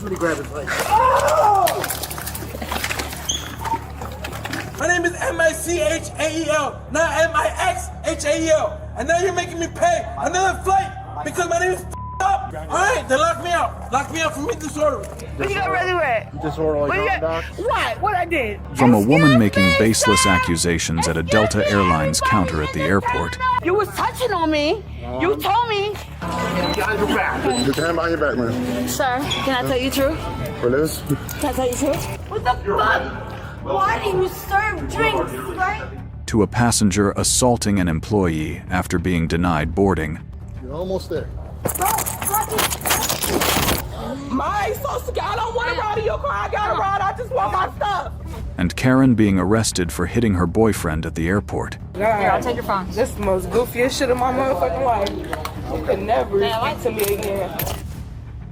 Somebody grab his leg. Oh! My name is M-I-C-H-A-E-L, not M-I-X-H-A-E-L. And now you're making me pay another flight because my name is up. All right, then lock me out. Lock me out for me disorderly. What you got ready with? Disorderly conduct. What? What I did? From a woman making baseless accusations at a Delta Airlines counter at the airport. You was touching on me. You told me. Behind your back. Put your hand behind your back, man. Sir, can I tell you the truth? For this? Can I tell you the truth? What the fuck? Why do you serve drinks, right? To a passenger assaulting an employee after being denied boarding. You're almost there. My social guy, I don't want to ride in your car. I got to ride. I just want my stuff. And Karen being arrested for hitting her boyfriend at the airport. Here, I'll take your phone. This is the most goofiest shit in my motherfucking life. You can never speak to me again.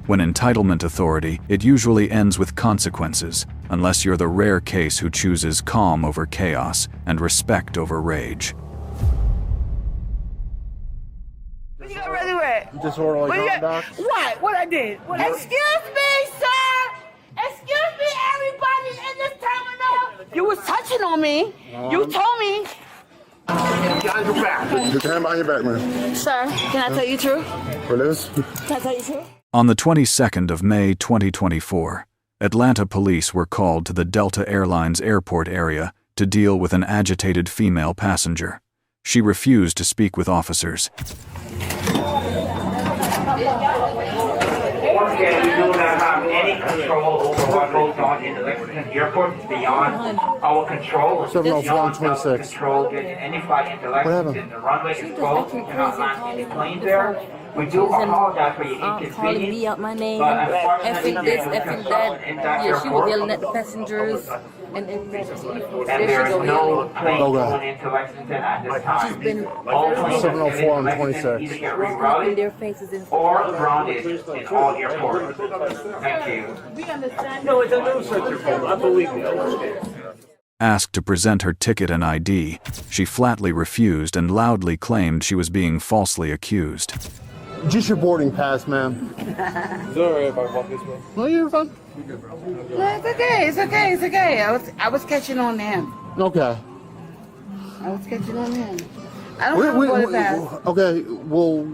When entitlement authority, it usually ends with consequences, unless you're the rare case who chooses calm over chaos and respect over rage. What you got ready with? Disorderly conduct. What? What I did? What? Excuse me, sir. Excuse me, everybody in this terminal. You was touching on me. You told me. Behind your back. Put your hand behind your back, man. Sir, can I tell you the truth? For this? Can I tell you the truth? On the 22nd of May 2024, Atlanta police were called to the Delta Airlines airport area to deal with an agitated female passenger. She refused to speak with officers. Once again, we do not have any control over what goes on in the Lexington airport. It's beyond our control. It's 704-26. Control getting any flight into Lexington. The runway is closed. We cannot land any planes there. We do apologize for your inconvenience. Calling me out my name, but effing this, effing that. Yeah, she was yelling at the passengers. And there is no plane going into Lexington at this time. She's been All planes 704 in and Lexington 26. either get in their rerouted faces and or grounded in all airports. Thank you. We understand. No, it's a no search phone. I believe you. Asked to present her ticket and ID, she flatly refused and loudly claimed she was being falsely accused. Just your boarding pass, ma'am. Sorry if I walk this way. No, you're fine. No, it's okay. It's okay. It's okay. I was catching on to him. Okay. I was catching on to him. I don't have a boarding pass. Okay, well,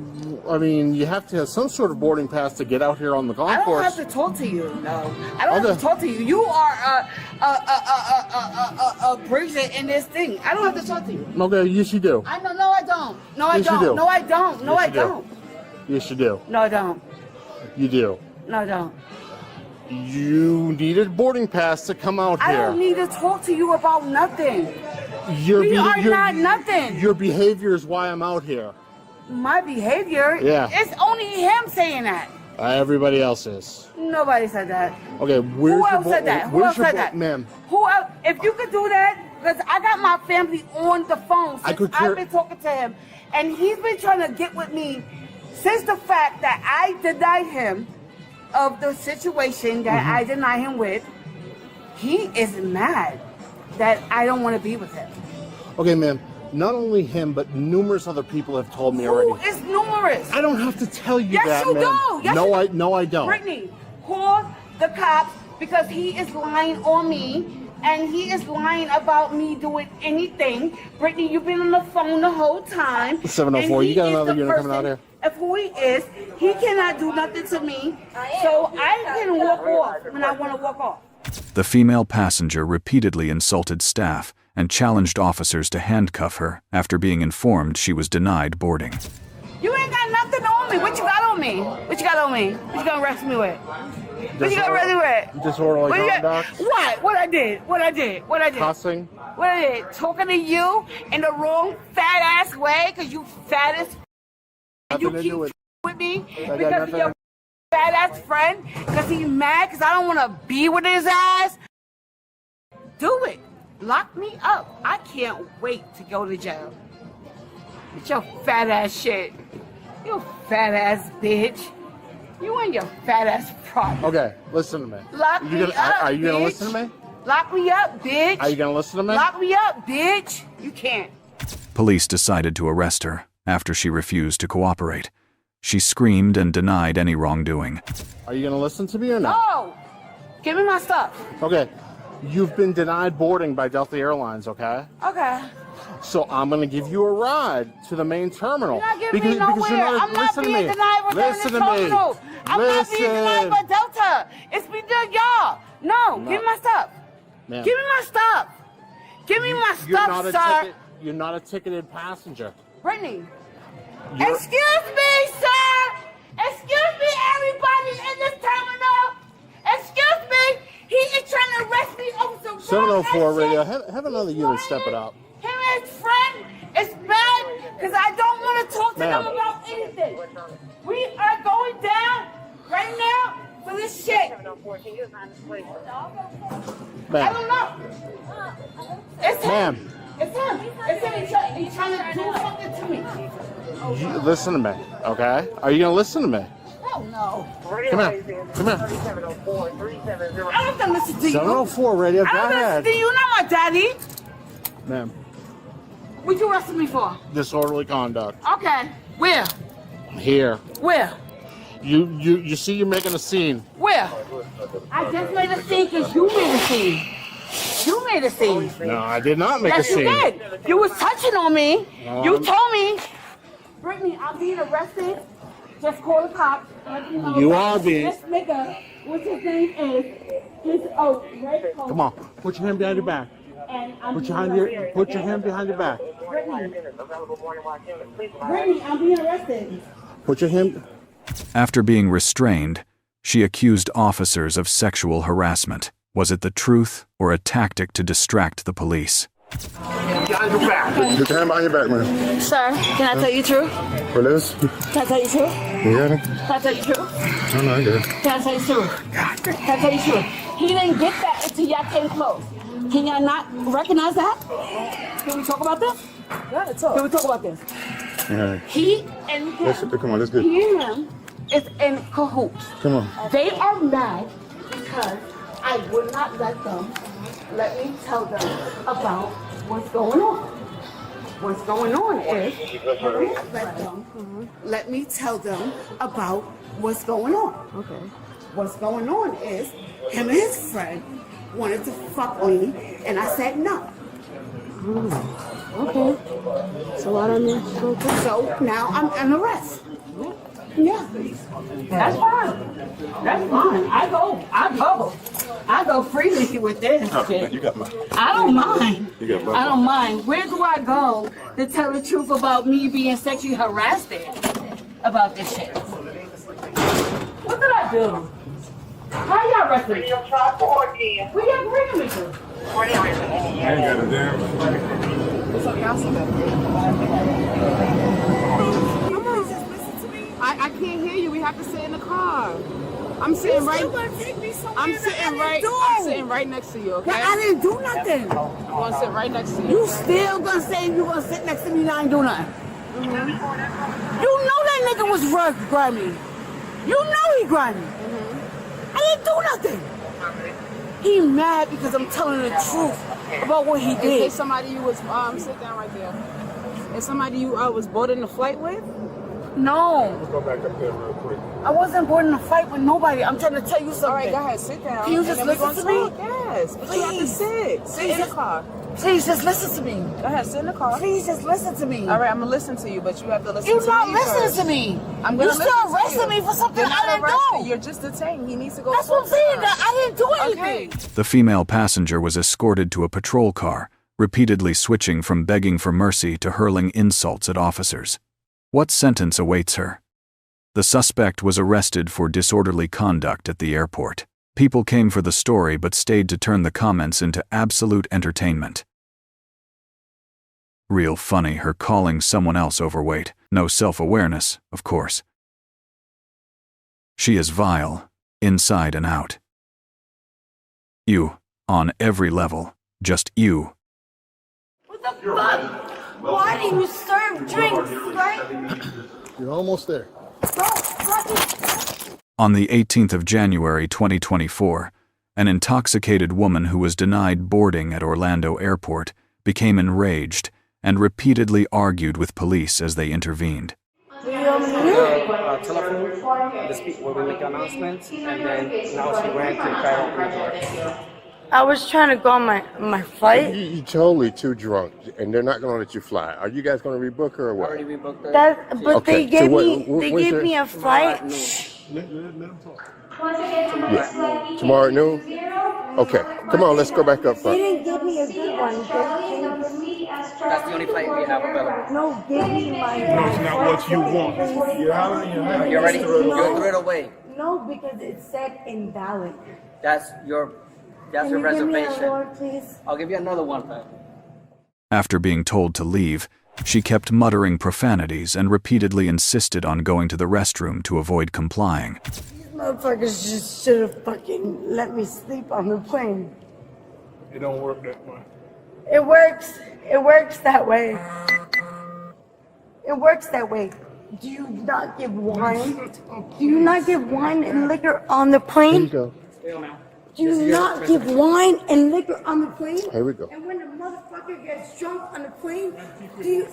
I mean, you have to have some sort of boarding pass to get out here on the golf I don't course. have to talk to you. No, I don't have to talk to you. You are a breezer in this thing. I don't have to talk to you. Okay, yes you do. I know. No, I don't. No, I Yes, you don't. do. No, I don't. No, Yes, I you do. don't. Yes you do. No, I don't. You do. No, I don't. You need a boarding pass to come out I here. don't need to talk to you about nothing. Your We be- are your- not nothing. Your behavior is why I'm out here. My behavior. Yeah. It's only him saying that. Everybody else is. Nobody said that. Okay, where's Who your else said that? Who where's else your said that? ma'am? Who else? If you could do that, because I got my family on the phone I since could hear- I've been talking to him, and he's been trying to get with me since the fact that I denied him of the situation that I denied him with. He is mad that I don't want to be with him. Okay, ma'am. Not only him, but numerous other people have told me already. Who is numerous? I don't have to tell you Yes, that, you ma'am. do. Yes, no, you- I don't. Brittany, call the cops because he is lying on me and he is lying about me doing anything. Brittany, you've been on the phone the whole time. 704, and you he got is another the unit coming out person- here? Of who he is, he cannot do nothing to me. So I can walk off when I want to walk off. The female passenger repeatedly insulted staff and challenged officers to handcuff her after being informed she was denied boarding. You ain't got nothing on me. What you got on me? What you got on me? What you gonna arrest me with? What you got ready with? Disorderly What you got- conduct. What? What I did? What I did? What I did? Cussing. What I did? Talking to you in the wrong fat ass way because you fat as and you Nothing to keep do with- with me got because of nothing your to- fat ass friend because he's mad because I don't want to be with his ass. Do it. Lock me up. I can't wait to go to jail. With your fat ass shit. You fat ass bitch. You and your fat ass product. Okay, listen to me. Lock me up, Are you gonna bitch. listen to me? Lock me up, bitch. Are you gonna listen to me? Lock me up, bitch. You can't. Police decided to arrest her after she refused to cooperate. She screamed and denied any wrongdoing. Are you going to listen to me or not? No! Give me my stuff. Okay. You've been denied boarding by Delta Airlines, okay? Okay. So I'm going to give you a ride to the main terminal. You're not giving me nowhere. I'm not being denied by Listen to me. terminal. I'm not being denied by Delta. It's between y'all. No, give me my stuff. Ma'am. Give me my stuff. Give me my stuff, sir. You're not a ticketed passenger. Brittany. Excuse me, sir. Excuse me, everybody in this terminal. Excuse me. He is trying to arrest me over some 704 radio. Have another unit step it up. Him and his friend is mad because I don't want to talk to them about anything. We are going down right now for this shit. I don't know. It's him. It's him. It's him. He's trying to do something to me. Listen to me, okay? Are you going to listen to me? Hell no. Come here. Come here. I don't have to listen to you. 704 radio. Go I don't ahead. listen to you. You're not my daddy. Ma'am. What you arresting me for? Disorderly conduct. Okay. Where? Here. Where? You see you're making a scene. Where? I just made a scene because you made a scene. You made a scene. No, I did not make a scene. Yes, you did. You was touching on me. You told me, Brittany, I'm being arrested. Just call the cops. You are being. This nigga, what's his name is red coat. Come on. Put your hand behind your back. Put your hand behind your back. Brittany, I'm being arrested. Put your hand. After being restrained, she accused officers of sexual harassment. Was it the truth or a tactic to distract the police? Behind your back. Put your hand behind your back, man. Sir, can I tell you the truth? What is? Can I tell you the truth? You got it? Can I tell you the truth? No, I got it. Can I tell you the truth? Can I tell you the truth? He didn't get that until y'all came close. Can y'all not recognize that? Can we talk about this? Yeah, talk. Can we talk about this? Yeah. He and him. Come on, let's get. He and him is in cahoots. Come on. They are mad because I would not let me tell them about what's going on. What's going on is, let me tell them about what's going on. Okay. What's going on is, him and his friend wanted to fuck me, and I said no. Okay. So what I mean? So now I'm under arrest. Yeah. That's fine. That's fine. I go freely with this shit. You got mine. I don't mind. You got mine. I don't mind. Where do I go to tell the truth about me being sexually harassed about this shit? What did I do? How y'all arrested me? Where y'all bringing me to? I ain't got a damn. What's up, y'all? I can't hear you. We have to sit in the car. I'm sitting right. I'm sitting right next to you. Okay. I didn't do nothing. I'm gonna sit right next to you. You still gonna say you gonna sit next to me and I ain't do nothing? You know that nigga was grimy. You know he grimy. I didn't do nothing. He mad because I'm telling the truth about what he did. Is there somebody you was sit down right there? Is somebody you was boarding the flight with? No. Let's go back up there real quick. I wasn't boarding a fight with nobody. I'm trying to tell you something. All right, go ahead, sit down. Can you just listen to me? Yes, but you have to sit. Sit in the car. Please just listen to me. Go ahead, sit in the car. Please just listen to me. All right, I'm gonna listen to you, but you have to listen to me. You're not listening first. to me. I'm gonna You still arresting me for something I didn't do. You're just detained. He needs to go. That's what I'm saying. I didn't do anything. Okay. The female passenger was escorted to a patrol car, repeatedly switching from begging for mercy to hurling insults at officers. What sentence awaits her? The suspect was arrested for disorderly conduct at the airport. People came for the story but stayed to turn the comments into absolute entertainment. Real funny, her calling someone else overweight. No self-awareness, of course. She is vile, inside and out. You, on every level, just you. What the fuck? Why do you serve drinks, right? You're almost there. On the 18th of January 2024, an intoxicated woman who was denied boarding at Orlando Airport became enraged and repeatedly argued with police as they intervened. telephone, where we make announcements, and then now she went to try to open the door. I was trying to go on my flight. You totally too drunk, and they're not going to let you fly. Are you guys going to rebook her or what? Already rebooked her. But Okay, they gave so me me a flight. Yeah. Tomorrow at noon? Okay, come on, let's go back up They front. didn't give me a good one. That's the only flight we have available. No, give me my. No, it's not what you want. You're ready? You threw it away. No, because it said invalid. That's your Can you give me a reservation. lower, please? I'll give you another one, Pat. After being told to leave, she kept muttering profanities and repeatedly insisted on going to the restroom to avoid complying. These motherfuckers just should have fucking let me sleep on the plane. It don't work that way. It works. It works that way. It works that way. Do you not give wine? Do you not give wine and liquor on the plane? Here you go. Do you not give wine and liquor on the plane? Here we go. And when the motherfucker gets drunk on the plane, do you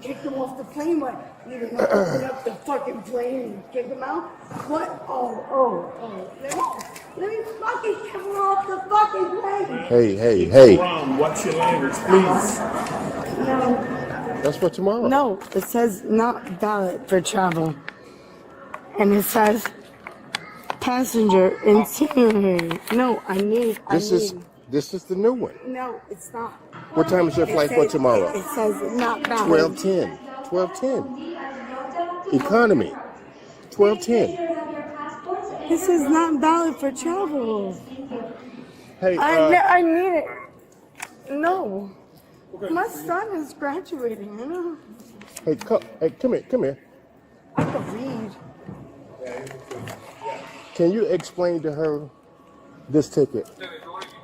kick him off the plane? What? You don't open up the fucking plane and kick him out? What? Oh. Let me fucking kick him off the fucking plane. Hey. Watch your language, please. No. That's for tomorrow. No, it says not valid for travel. And it says passenger itinerary. No, This is the new one. No, it's not. What time is your flight for tomorrow? It says not valid. 12:10. Economy. 12:10. This is not valid for travel. Hey, I need it. No. My son is graduating, you know. Hey, come here. I can read. Can you explain to her this ticket?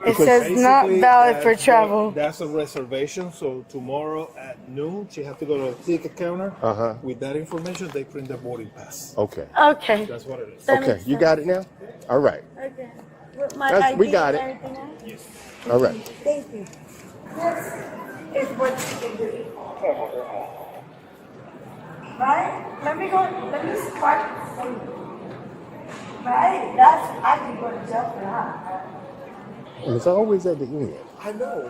It says not valid for travel. That's a reservation, so tomorrow at noon, she has to go to the ticket counter. With that information, they print the boarding pass. Okay. Okay. That's what it is. Okay, you got it now? All right. Okay. With my ID we got it. and everything else? Yes. All right. Thank you. This is what you can do. Right? Let me spark. Right? I can go to jail for that. And it's always at the end. I know.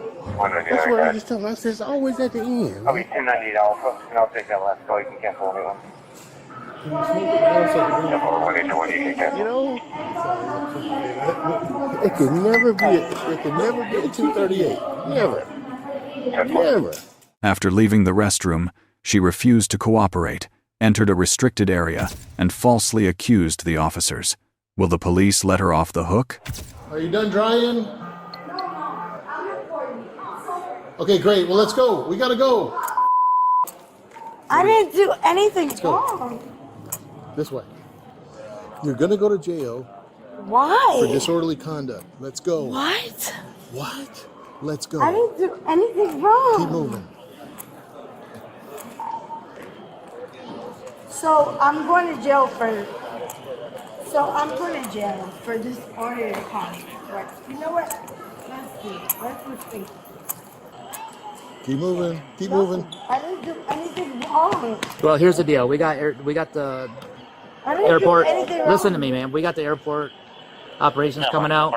That's what I just told her. I said it's always at the end. I'll be 1098 Alpha, and I'll take that last call. You can cancel anyone. You know, it could never be a 238. Never. After leaving the restroom, she refused to cooperate, entered a restricted area, and falsely accused the officers. Will the police let her off the hook? Are you done drying? Okay, great. Well, let's go. We gotta go. I didn't do anything wrong. This way. You're gonna go to jail Why? for disorderly conduct. Let's go. What? What? Let's go. I didn't do anything wrong. Keep moving. So I'm going to jail for disorderly conduct. Right. You know what? Let's do it. Let's think. Keep moving. Keep moving. I didn't do anything wrong. Well, here's the deal. We got the I didn't airport. do anything wrong. Listen to me, man. We got the airport operations coming out,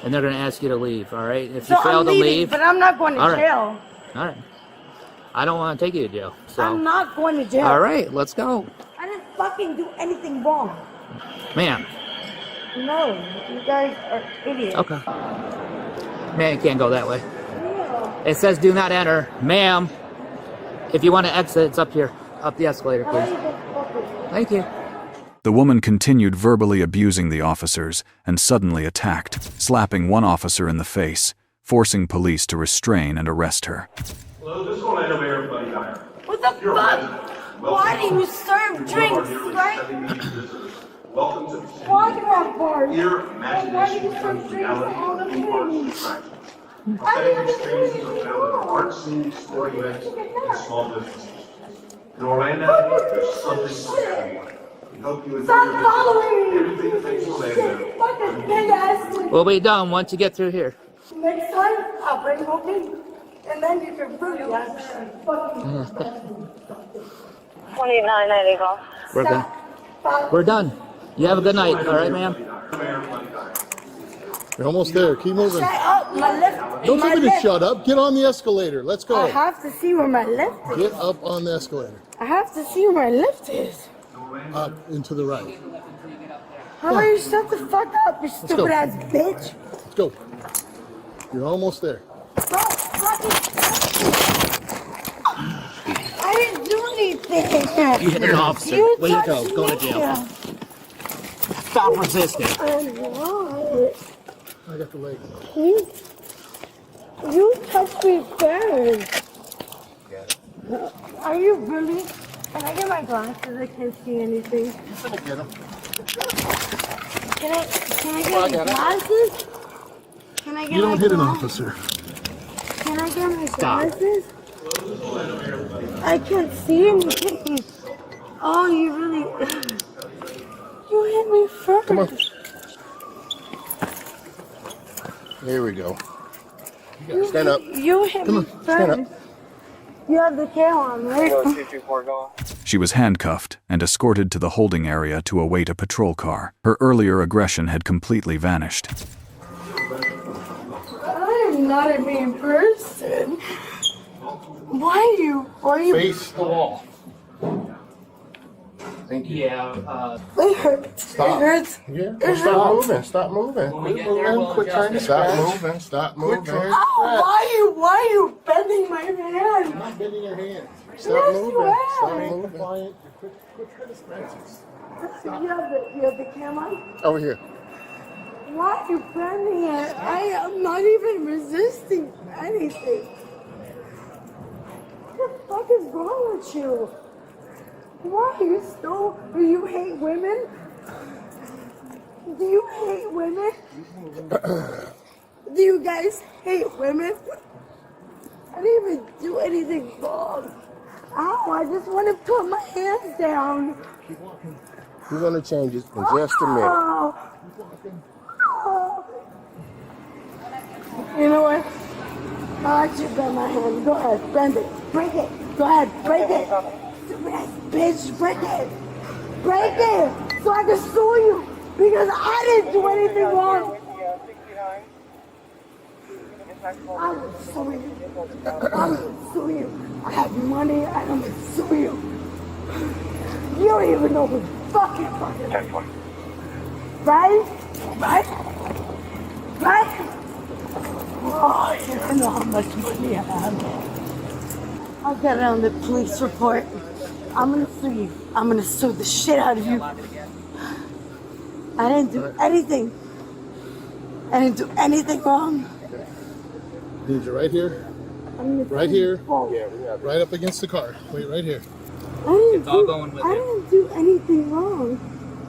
and they're going to ask you to leave. All right. If you So fail I'm to leaving, leave, but I'm not going to All right. jail. all right. I don't want to take you to jail. So. I'm not going to jail. All right. Let's go, I didn't fucking do anything wrong. ma'am. No, you guys are idiots. Okay. Man, you can't go that way. No. It says do not enter. Ma'am, if you want to exit, it's up here. Up the escalator, How are please. you gonna fucking- Thank you. The woman continued verbally abusing the officers and suddenly attacked, slapping one officer in the face, forcing police to restrain and arrest her. Hello, this is Orlando Mayor of Buddy Diner. What the fuck? Why do you serve drinks, right? Welcome to the Why do you have bars? Here, Why imagination do you serve becomes drinks reality all the through arts and time? crafts. I Authentic didn't experiences do are anything found in wrong. art scenes, sporting events, and small businesses. In Orlando, there's something for everyone. We hope you enjoy Stop your following me! everything that makes Orlando. Fucking big ass. We'll be done once you get through here. Next time, I'll bring home in, and then you can prove that. Fucking. 2990 go. We're done. We're done. You have a good night. All right, ma'am? You're almost there. Keep moving. Shut up, my lift. Don't tell me to shut up. Get on the escalator. Let's go. I have to see where my lift is. Get up on the escalator. I have to see where my lift is. Up and to the right. How about you shut the fuck up, you stupid ass bitch? Let's go. You're almost there. Bro, fucking. I didn't do anything. You hit an officer. Way to go. Go to jail. Stop resisting. I'm not. I got the leg. You touched me first. Are you really? Can I get my glasses? I can't see anything. I'm gonna get them. Can I get my glasses? Can I get You don't my hit an glasses? officer. Can I get my glasses? I can't see anything. Oh, you really... You hit me first. Come on. There we go. Stand up. You hit me first. Stand up. You have the camera on, right? She was handcuffed and escorted to the holding area to await a patrol car. Her earlier aggression had completely vanished. I am not a mean person. Why are you? Face the wall. Thank you. Yeah, It hurts. Stop. It hurts. Yeah. Stop moving. Stop moving. Quit moving. Quit trying to stop moving. Stop moving. Ow, why are you bending my hand? I'm not bending your hand. Yes, Stop moving. you are. Stop moving. Quiet. Quit trying to scratch us. You have the camera? Over here. Why are you bending it? I am not even resisting anything. What the fuck is wrong with you? Why are you so... Do you hate women? Do you hate women? Do you guys hate women? I didn't even do anything wrong. Ow, I just want to put my hands down. We're going to change it in just a minute. Oh. Oh. You know what? I'll let you bend my hand. Go ahead, bend it. Break it. Go ahead, break it. Stupid ass bitch, break it. Break it so I can sue you because I didn't do anything wrong. I will sue you. I will sue you. I have money. I don't sue you. You don't even know who fucking. Right? Right? Right? Oh, you don't know how much money I have. I'll get it on the police report. I'm gonna sue you. I'm gonna sue the shit out of you. I didn't do anything. I didn't do anything wrong. Need you right here. Right here. Right up against the car. Wait, right here. I didn't do anything wrong.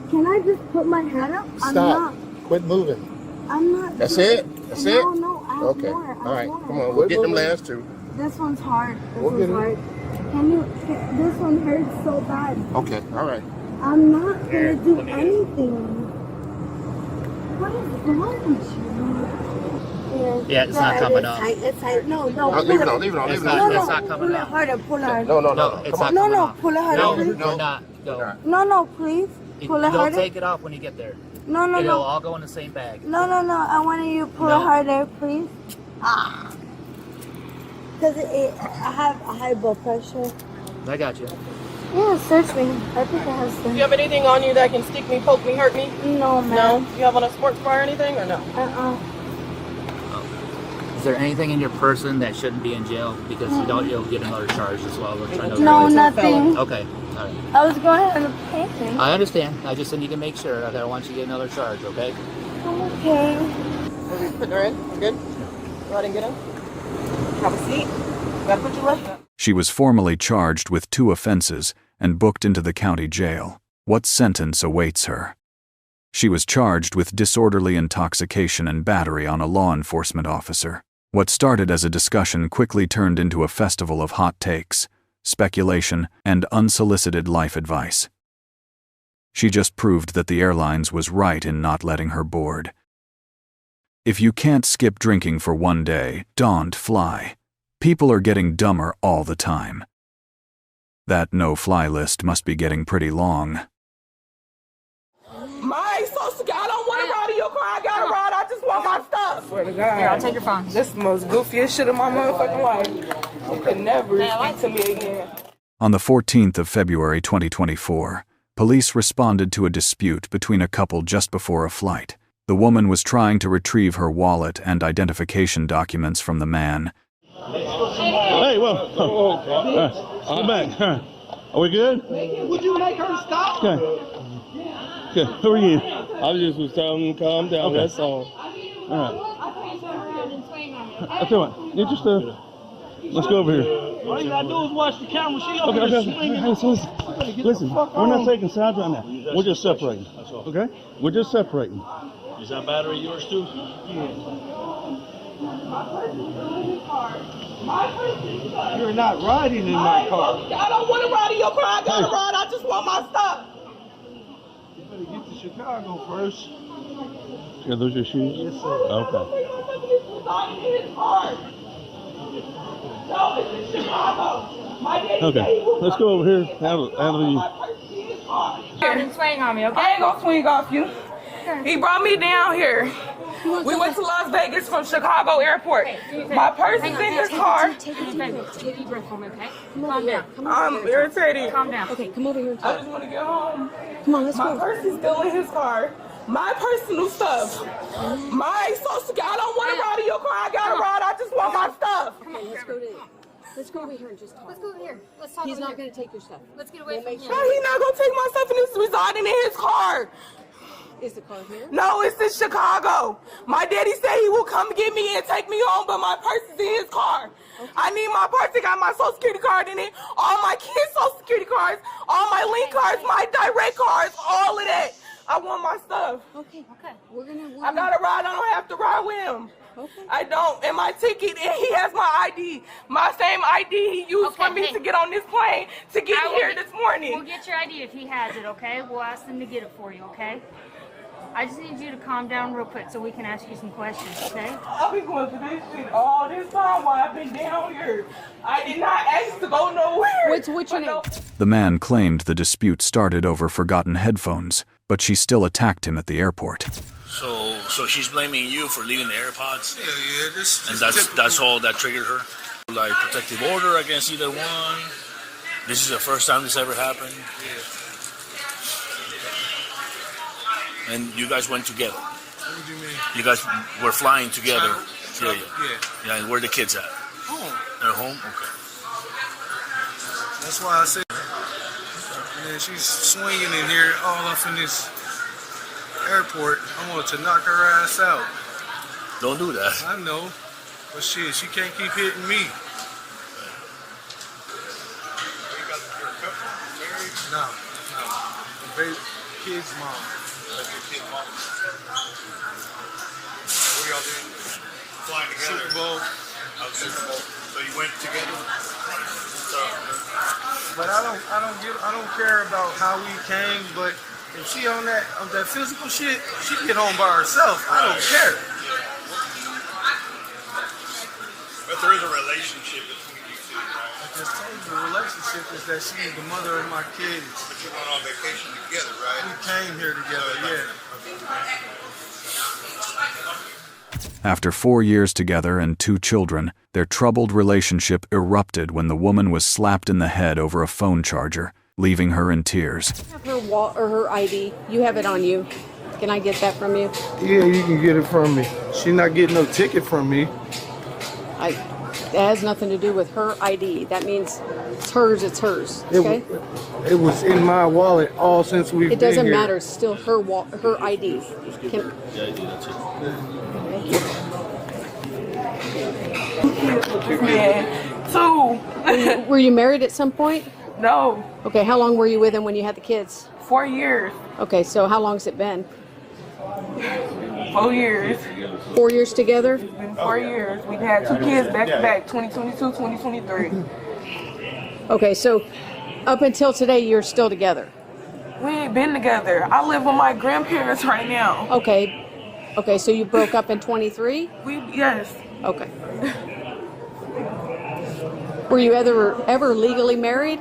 Can I just put my head up? Stop. Quit moving. I'm not. That's it? That's it? No, I have Okay. more. All right. Come on. We'll get them last two. This one's hard. This We'll one's get it. hard. This one hurts so bad. Okay. All right. I'm not gonna do anything. What is wrong with you? Yeah, it's not coming up. It's tight. No. Leave it on. Leave it on. Leave it on. It's not coming Pull it up. harder. Pull it harder. No. It's Come not on. coming up. Pull it harder, No, please. we're not. Go. No, please. Pull it You'll harder. take it off when you get there. No. It'll all go in the same bag. No. I want you to pull it No. harder, please. Because I have a high blood pressure. I got you. Yeah, search me. I think I have Do some. you have anything on you that can stick me, poke me, hurt me? No, man. No? You have on a sports bra or anything, or no? Is there anything in your person that shouldn't be in jail? Because you'll get another charge as well. We're trying to No, nothing. Okay. All right. I was going on a painting. I understand. I just need to make sure. I don't want you to get another charge, okay? I'm okay. Are we putting her in? We're good? Go ahead and get in. Have a seat. Gotta put your left up. She was formally charged with 2 offenses and booked into the county jail. What sentence awaits her? She was charged with disorderly intoxication and battery on a law enforcement officer. What started as a discussion quickly turned into a festival of hot takes, speculation, and unsolicited life advice. She just proved that the airlines was right in not letting her board. If you can't skip drinking for one day, don't fly. People are getting dumber all the time. That no-fly list must be getting pretty long. My social security, I don't want to ride in your car. I got to ride. I just want my stuff. Swear to God. Here, I'll take your phone. This is the most goofiest shit in my motherfucking life. You can never speak to me again. On the 14th of February 2024, police responded to a dispute between a couple just before a flight. The woman was trying to retrieve her wallet and identification documents from the man. Hey, well, come back. Are we good? Would you make her stop? Okay. Okay, who are you? I just was telling him to calm down, Okay. that's all. All right. I tell you what, get your stuff. Let's go over here. All you gotta do is watch the camera. She over Okay, there okay. swinging. Hey, listen, we're not taking sides right now. We're just separating. Okay? We're just separating. Is that battery yours too? You're not riding in my car. I don't want to ride in your car. I got to ride. I just want my stuff. You better get to Chicago first. Yeah, those your shoes? Yes, sir. Okay. Okay, let's go over here. Handle you. Didn't swing on me, okay? I ain't gonna swing off you. He brought me down here. We went to Las Vegas from Chicago Airport. My purse is in his car. Take a deep breath for me, okay? Calm down. I'm irritated. Calm down. Okay, come over here and I talk. just want to get home. Come on, let's My go. purse is still in his car. My personal stuff. My social security. I don't want to ride in your car. I got to ride. I just want my stuff. Come on, let's go over here and just talk. Let's go over here. Let's talk. He's not going to take your stuff. Let's get away from him. No, he's not going to take my stuff and it's residing in his car. Is the car here? No, it's in Chicago. My daddy said he will come get me and take me home, but my purse is in his car. Okay. I need my purse. It got my social security card in it, all my kids' social security cards, all my link cards, my direct cards, all of that. I want my stuff. Okay. We're gonna. I gotta ride. I don't have to ride with him. Okay. I don't. And my ticket, and he has my ID. My same ID he used for me to get on this plane to get here this morning. We'll get your ID if he has it, okay? We'll ask them to get it for you, okay? I just need you to calm down real quick so we can ask you some questions, okay? I've been going through this shit all this time while I've been down here. I did not ask to go nowhere. What's your name? The man claimed the dispute started over forgotten headphones, but she still attacked him at the airport. So she's blaming you for leaving the AirPods? Yeah, this. And that's all that triggered her? Like protective order against either one? This is the first time this ever happened? Yeah. And you guys went together? What do you mean? You guys were flying together? Yeah. And where are the kids at? Home. They're home? Okay. That's why I said. And then she's swinging in here all up in this airport. I want to knock her ass out. Don't do that. I know. But shit, she can't keep hitting me. No. Baby, kid's mom. What y'all doing? Flying together? Super Bowl. Super Bowl. So you went together? But I don't care about how we came, but if she on that physical shit, she can get home by herself. I don't care. But there is a relationship between you two, right? I just told you the relationship is that she's the mother of my kids. But you went on vacation together, right? We came here together, yeah. After 4 years together and 2 children, their troubled relationship erupted when the woman was slapped in the head over a phone charger, leaving her in tears. Her ID. You have it on you. Can I get that from you? Yeah, you can get it from me. She's not getting no ticket from me. That has nothing to do with her ID. That means it's hers, okay? It was in my wallet all since we've been here. It doesn't matter. It's still her ID. The ID, that's it. Two. Were you married at some point? No. Okay, how long were you with him when you had the kids? 4 years. Okay, so how long's it been? 4 years. 4 years together? It's been 4 years. We've had 2 kids back to back, 2022, 2023. Okay, so up until today, you're still together? We ain't been together. I live with my grandparents right now. Okay, so you broke up in 23? Yes. Okay. Were you ever legally married?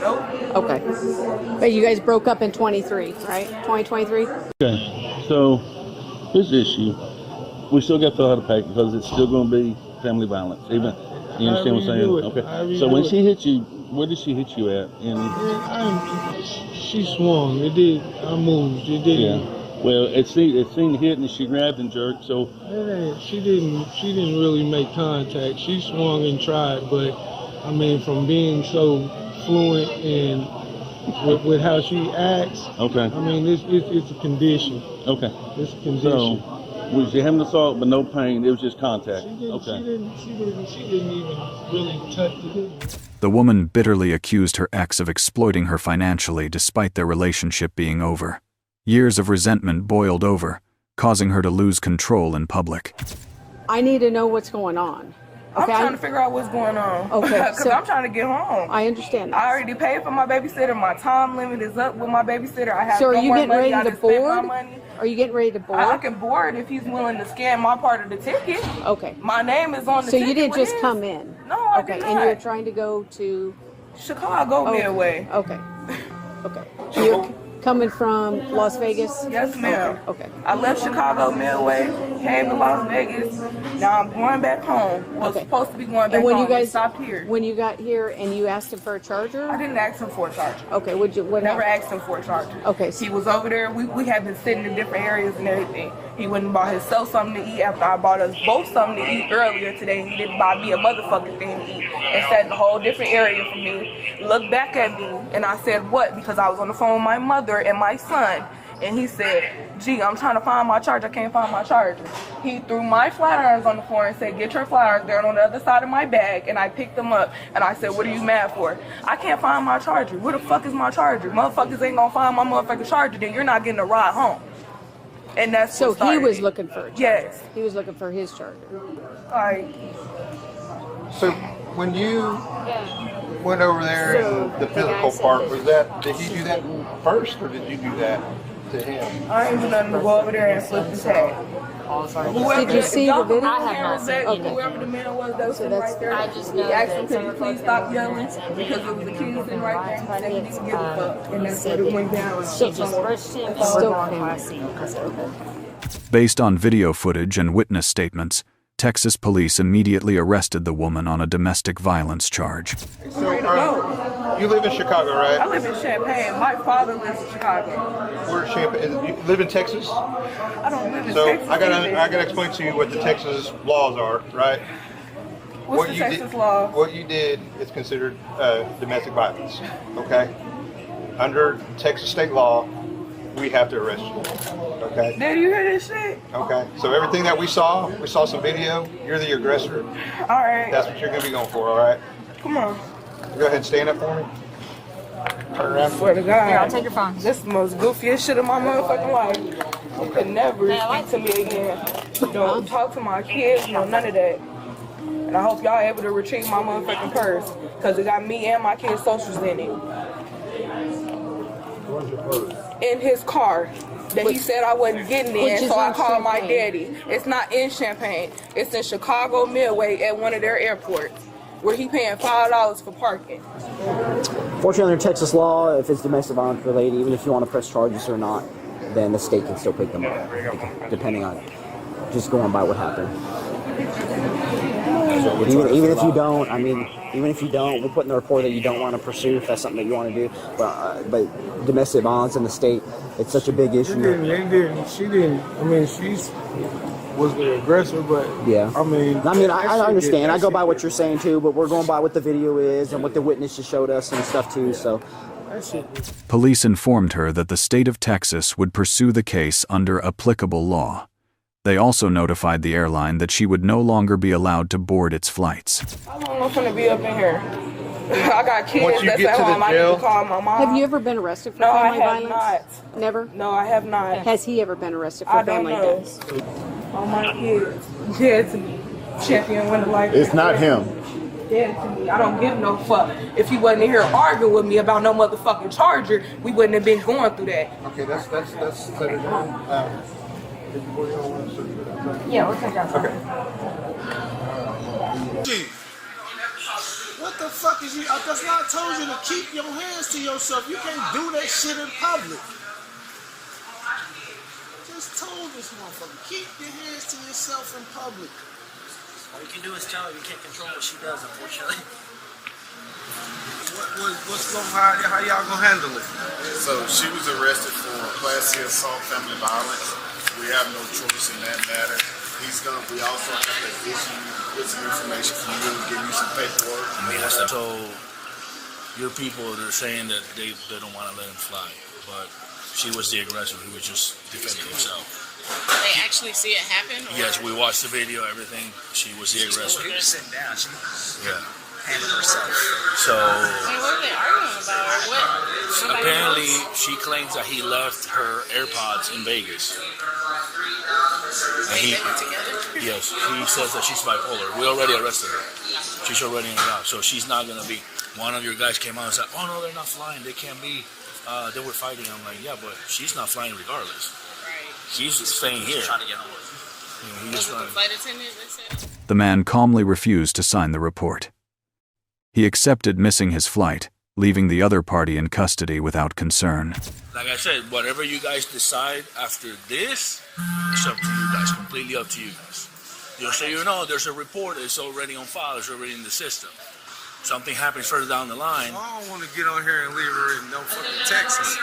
Nope. Okay. But you guys broke up in 23, right? 2023? Okay, so his issue, we still got to fill out a pack because it's still going to be family violence. Even, you understand what I'm saying? Okay. So when she hit you, where did she hit you at? She swung. It did. I moved. It didn't. Yeah. Well, it seemed hit and she grabbed and jerked. So She didn't really make contact. She swung and tried, but I mean, from being so fluent and with how she acts. Okay. I mean, it's a condition. Okay. It's a condition. So was she having assault but no pain? It was just contact. She didn't even really touch the. The woman bitterly accused her ex of exploiting her financially despite their relationship being over. Years of resentment boiled over, causing her to lose control in public. I need to know what's going on. I'm trying to figure out what's going on. Okay, Because I'm trying to get home. I understand. I already paid for my babysitter. My time limit is up with my babysitter. I have So are no you more getting money. ready I to just spent my board? money. Are you getting ready to board? I can board if he's willing to scan my part of the ticket. Okay. My name is on the So ticket. you didn't with just his. come in? No, I Okay, did and not. you're trying to go to Chicago Midway. Okay. Okay. You're coming from Las Vegas? Yes, ma'am. Okay. I left Chicago Midway, came to Las Vegas. Now I'm going back home. Was supposed to be going back And when home. you guys stopped here. When you got here and you asked him for a charger? I didn't ask him for a charger. Okay. What Never happened? asked him for a charger. Okay. He was over there. We had been sitting in different areas and everything. He went and bought himself something to eat after I bought us both something to eat earlier today. He didn't buy me a motherfucking thing to eat and sat in a whole different area from me. Looked back at me and I said, what? Because I was on the phone with my mother and my son. And he said, gee, I'm trying to find my charger. I can't find my charger. He threw my flat irons on the floor and said, get your flat irons. They're on the other side of my bag. And I picked them up. And I said, what are you mad for? I can't find my charger. Where the fuck is my charger? Motherfuckers ain't gonna find my motherfucking charger. Then you're not getting a ride home. And that's So what started he was it. looking for a charger. Yes. He was looking for his charger. Like, So when you went over there and the physical part, did he do that first or did you do that to him? I ain't do nothing to go over there and flip his head. Did you see the video? I have not seen it. Whoever the man was that was sitting right there, I just know he asked him, could you please stop yelling? Because there was a kid sitting right there and he said he didn't give a fuck. And that's what it went down. She just rushed him and we're going to our scene. Based on video footage and witness statements, Texas police immediately arrested the woman on a domestic violence charge. So you live in Chicago, right? I live in Champaign. My father lives in Chicago. We're Champaign. You live in Texas? I don't live in So Texas. I gotta explain to you what the Texas laws are, right? What's the Texas law? What you did is considered domestic violence, okay? Under Texas state law, we have to arrest you, okay? Did you hear this shit? Okay, so everything that we saw some video, you're the aggressor. All right. That's what you're gonna be going for, all right? Come on. Go ahead and stand up for me. Turn around. Swear to God. Here, I'll take your phone. This is the most goofiest shit in my motherfucking life. You could never speak to me again. Don't talk to my kids, no, none of that. And I hope y'all able to retrieve my motherfucking purse. Because it got me and my kids' socials in it. Where's your purse? In his car. That he said I wasn't getting in, so I called my daddy. It's not in Champaign. It's in Chicago Midway at one of their airports. Where he paying $5 for parking. Fortunately, under Texas law, if it's domestic violence related, even if you want to press charges or not, then the state can still pick them up, depending on just going by what happened. Even if you don't, we'll put in the report that you don't want to pursue if that's something that you want to do. But domestic violence in the state, it's such a big issue. She didn't. I mean, she's was the aggressor, but yeah. I understand. I go by shit what you're saying too, but we're going by what the video is and what the witness just showed us and stuff too. So. Police informed her that the state of Texas would pursue the case under applicable law. They also notified the airline that she would no longer be allowed to board its flights. How long I'm finna be up in here? I got kids that's at home. I need to call my mom. Have you ever been arrested for No, I family have violence? not. Never? No, I have not. Has he ever been arrested for I don't family know. violence? All my kids dead to me. Champion winner like It's not him. Dead to me. I don't give no fuck. If he wasn't here arguing with me about no motherfucking charger, we wouldn't have been going through that. Okay, that's set it down. Yeah, we'll take that. Okay. What What the fuck is you? That's why I told you to keep your hands to yourself. You can't do that shit in public. Just told this motherfucker, keep your hands to yourself in public. All you can do is tell her. You can't control what she does, unfortunately. What's going on? How y'all gonna handle it? So she was arrested for class C assault, family violence. We have no choice in that matter. We also have to get some information from you and give you some paperwork. So your people are saying that they don't want to let him fly, but she was the aggressor. He was just defending himself. They actually see it happen? Or? Yes, we watched the video, everything. She was the aggressor. He was sitting down. She handled herself. So what are they arguing about? Or what? apparently she claims that he left her AirPods in Vegas. They went together? Yes, he says that she's bipolar. We already arrested her. She's already in and out. So she's not going to be. One of your guys came out and said, oh no, they're not flying. They can't be. They were fighting. I'm like, yeah, but she's not flying regardless. Right. She's staying here. She's trying to get home. Was it the flight attendant that said? The man calmly refused to sign the report. He accepted missing his flight, leaving the other party in custody without concern. Like I said, whatever you guys decide after this, it's up to you guys, completely up to you guys. Just so you know, there's a report, it's already on file, it's already in the system. Something happens further down the line. I don't want to get on here and leave her in no fucking Texas.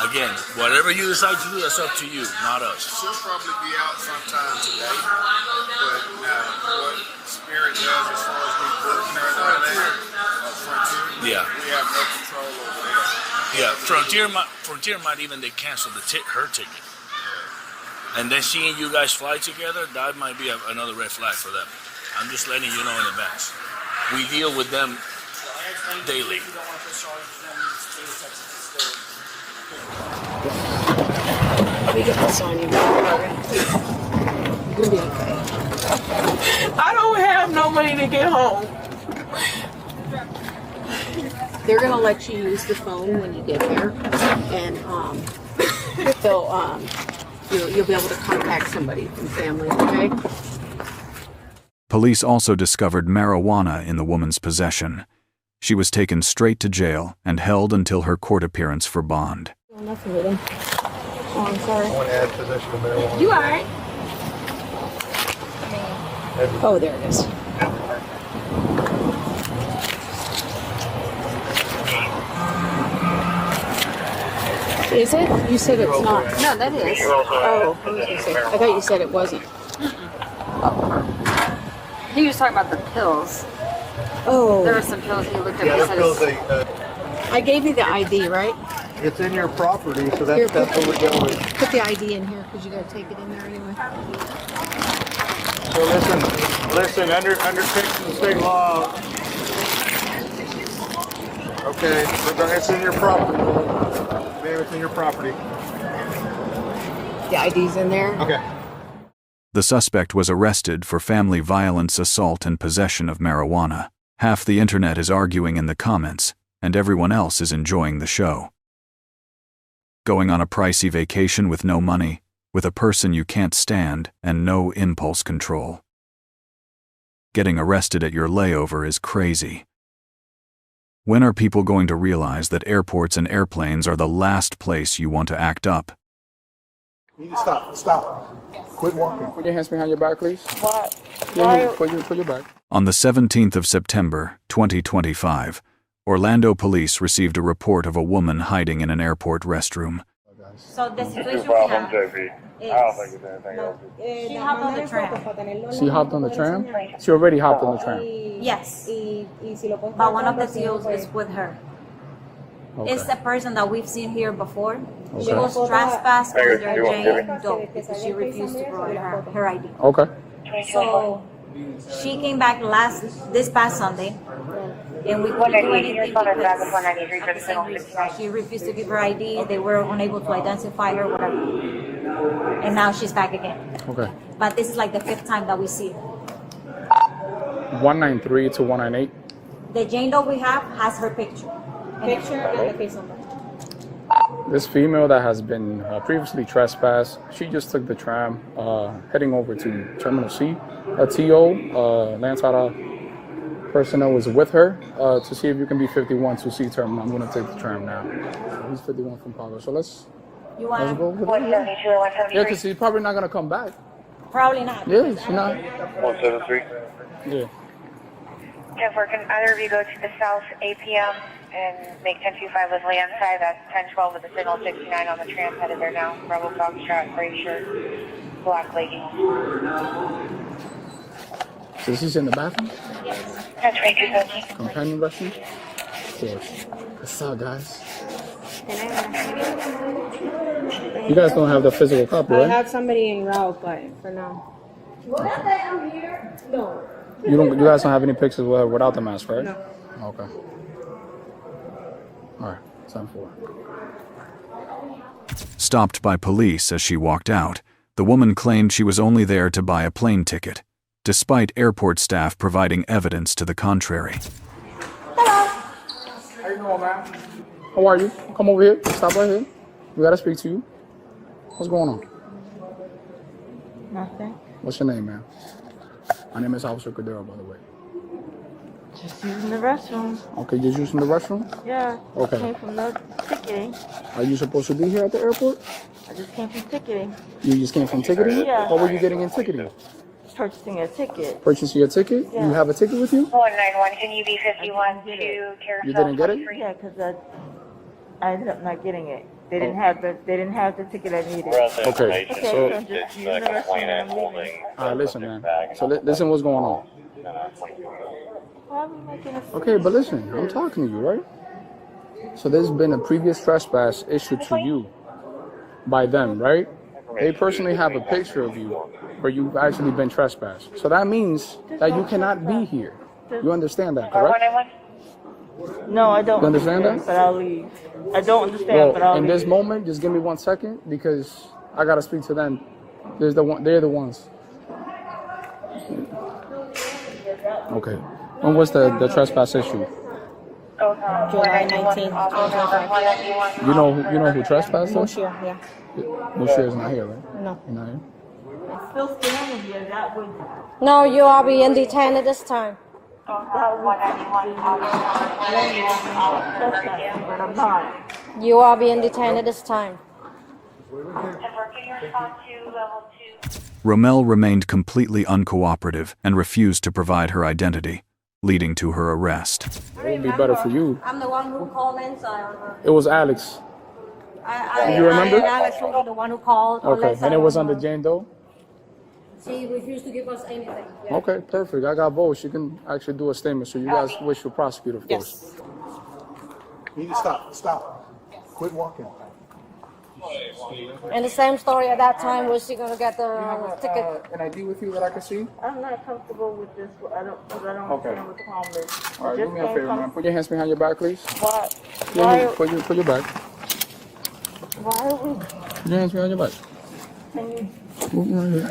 Again, whatever you decide to do, that's up to you, not us. She'll probably be out sometime today, but what Spirit does as far as we booking her and all that, Frontier, we have no control over that. Yeah, Frontier might even they cancel her ticket. And then seeing you guys fly together, that might be another red flag for them. I'm just letting you know in advance. We deal with them daily. We get this on you. You'll be okay. I don't have no money to get home. They're gonna let you use the phone when you get there, and they'll you'll be able to contact somebody from family. Okay. Police also discovered marijuana in the woman's possession. She was taken straight to jail and held until her court appearance for bond. Nothing with them. Oh, I'm sorry. I want to add possession of marijuana. You alright? Oh, there it is. Is it? You said it's not. No, that is. Oh, I was gonna say. I thought you said it wasn't. He was talking about the pills. Oh. There were some pills he looked at. Yeah, and the I gave you the ID, right? it's in your property, so that's what we're going with. Put the ID in here because you got to take it in there anyway. So listen, under Texas state law, okay, it's in your property. Maybe it's in your property. The ID's in there? Okay. The suspect was arrested for family violence, assault, and possession of marijuana. Half the internet is arguing in the comments, and everyone else is enjoying the show. Going on a pricey vacation with no money, with a person you can't stand, and no impulse control. Getting arrested at your layover is crazy. When are people going to realize that airports and airplanes are the last place you want to act up? You need to stop. Quit walking. Put your hands behind your back, please. What? Put your back. On the 17th of September, 2025, Orlando police received a report of a woman hiding in an airport restroom. So the situation we have is, she hopped on the tram. She hopped on the tram? She already hopped on the tram. Yes. But one of the TOs is with her. Okay. It's the person that we've seen here before. Okay. She was trespassed under Jane Doe because she refused to provide her ID. Okay. So she came back this past Sunday, and we couldn't do anything because at the same reason. She refused to give her ID. They were unable to identify her, whatever. And now she's back again. Okay. But this is like the 5th time that we see her. 193 to 198. The Jane Doe we have has her picture. And the face number. This female that has been previously trespassed, she just took the tram heading over to Terminal C. A TO, lanzada personnel is with her to see if you can be 51 to see term. I'm going to take the term now. So he's 51 from Pago. So let's You want go with it. 172 or 173? Yeah, because he's probably not going to come back. Probably not. Yeah, she's not. 173. Yeah. 10-4, can either of you go to the south APM and make 1025 with land side? That's 1012 with the signal 69 on the trans headed there now. Bravo Foxtrot, gray shirt, black leggings. So she's in the bathroom? That's right, 213. Companion restroom? Of course. What's up, guys? You guys don't have the physical copy, I right? have somebody en route, but for now. No. You guys don't have any pictures without the mask, right? No. Okay. All right. 10-4. Stopped by police as she walked out, the woman claimed she was only there to buy a plane ticket, despite airport staff providing evidence to the contrary. How you doing, man? How are you? Come over here. Stop right here. We gotta speak to you. What's going on? Nothing. What's your name, man? My name is Officer Cordero, by the way. Just using the restroom. Okay, just using the restroom? Yeah. Okay. Came from the ticketing. Are you supposed to be here at the airport? I just came from ticketing. You just came from ticketing? Yeah. What were you getting in ticketing? Purchasing a ticket. Purchasing your ticket? Yeah. You have a ticket with you? 191, can you be 51 to Carousel? You didn't get it? Yeah, because I ended up not getting it. They didn't have the ticket I needed. Okay, so I'm just using the restroom and I'm leaving. all right, listen, man. So listen, what's going on? Why are we making a Okay, but listen, I'm talking to you, right? So there's been a previous trespass issued to you by them, right? They personally have a picture of you where you've actually been trespassed. So that means that you cannot be here. You understand that, correct? No, I don't You understand that? but I'll leave. I don't understand, Well, but I'll in leave. this moment, just give me 1 second because I gotta speak to them. They're the ones. Okay. When was the trespass issue? July 19th. You know who trespassed? Moshia, yeah. Moshia is not here, right? No. You're not here? I'm still standing here. That would. No, you are being detained at this time. That would but I'm not. You are being detained at this time. Rommel remained completely uncooperative and refused to provide her identity, leading to her arrest. It would be better for you. I'm the one who called inside on her. It was Alex. You remember? Alex was the one who called. Okay, and it was under Jane Doe? She refused to give us anything. Okay, perfect. I got both. She can actually do a statement. So you guys wish to prosecute, of course. You need to stop. Stop. Quit walking. And the same story at that time, was she going to get the ticket? An ID with you that I can see? I'm not comfortable with this. I don't understand what the problem is. All right, do me a favor, man. Put your hands behind your back, please. Why? Put your back. Why are we? Put your hands behind your back. Can you? Right here, right here.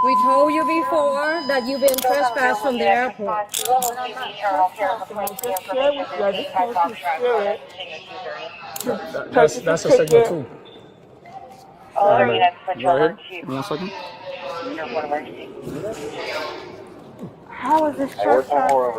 We told you before that you've been trespassed from the airport. That's a signal too. Right here. 1 second. How is this trespass? All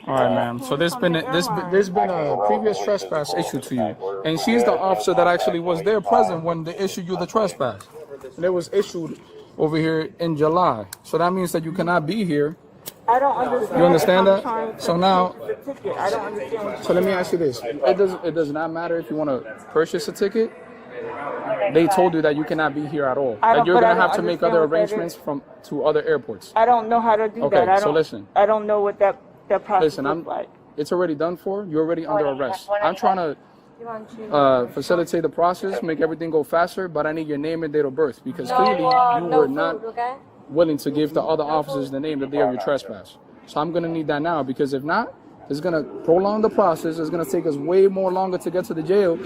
right, ma'am. So there's been a previous trespass issued to you, and she's the officer that actually was there present when they issued you the trespass. And it was issued over here in July. So that means that you cannot be here. I don't understand. You understand that? So now, The ticket. I don't understand. so let me ask you this: it does not matter if you want to purchase a ticket. They told you that you cannot be here at all. That you're gonna have to make other arrangements to other airports. I don't know how to do that. Okay, so listen. I don't know what that process Listen, is like. It's already done for. You're already under arrest. I'm trying to facilitate the process, make everything go faster, but I need your name and date of birth because clearly you were not willing to give the other officers the name the day of your trespass. So I'm gonna need that now because if not, it's gonna prolong the process. It's gonna take us way more longer to get to the jail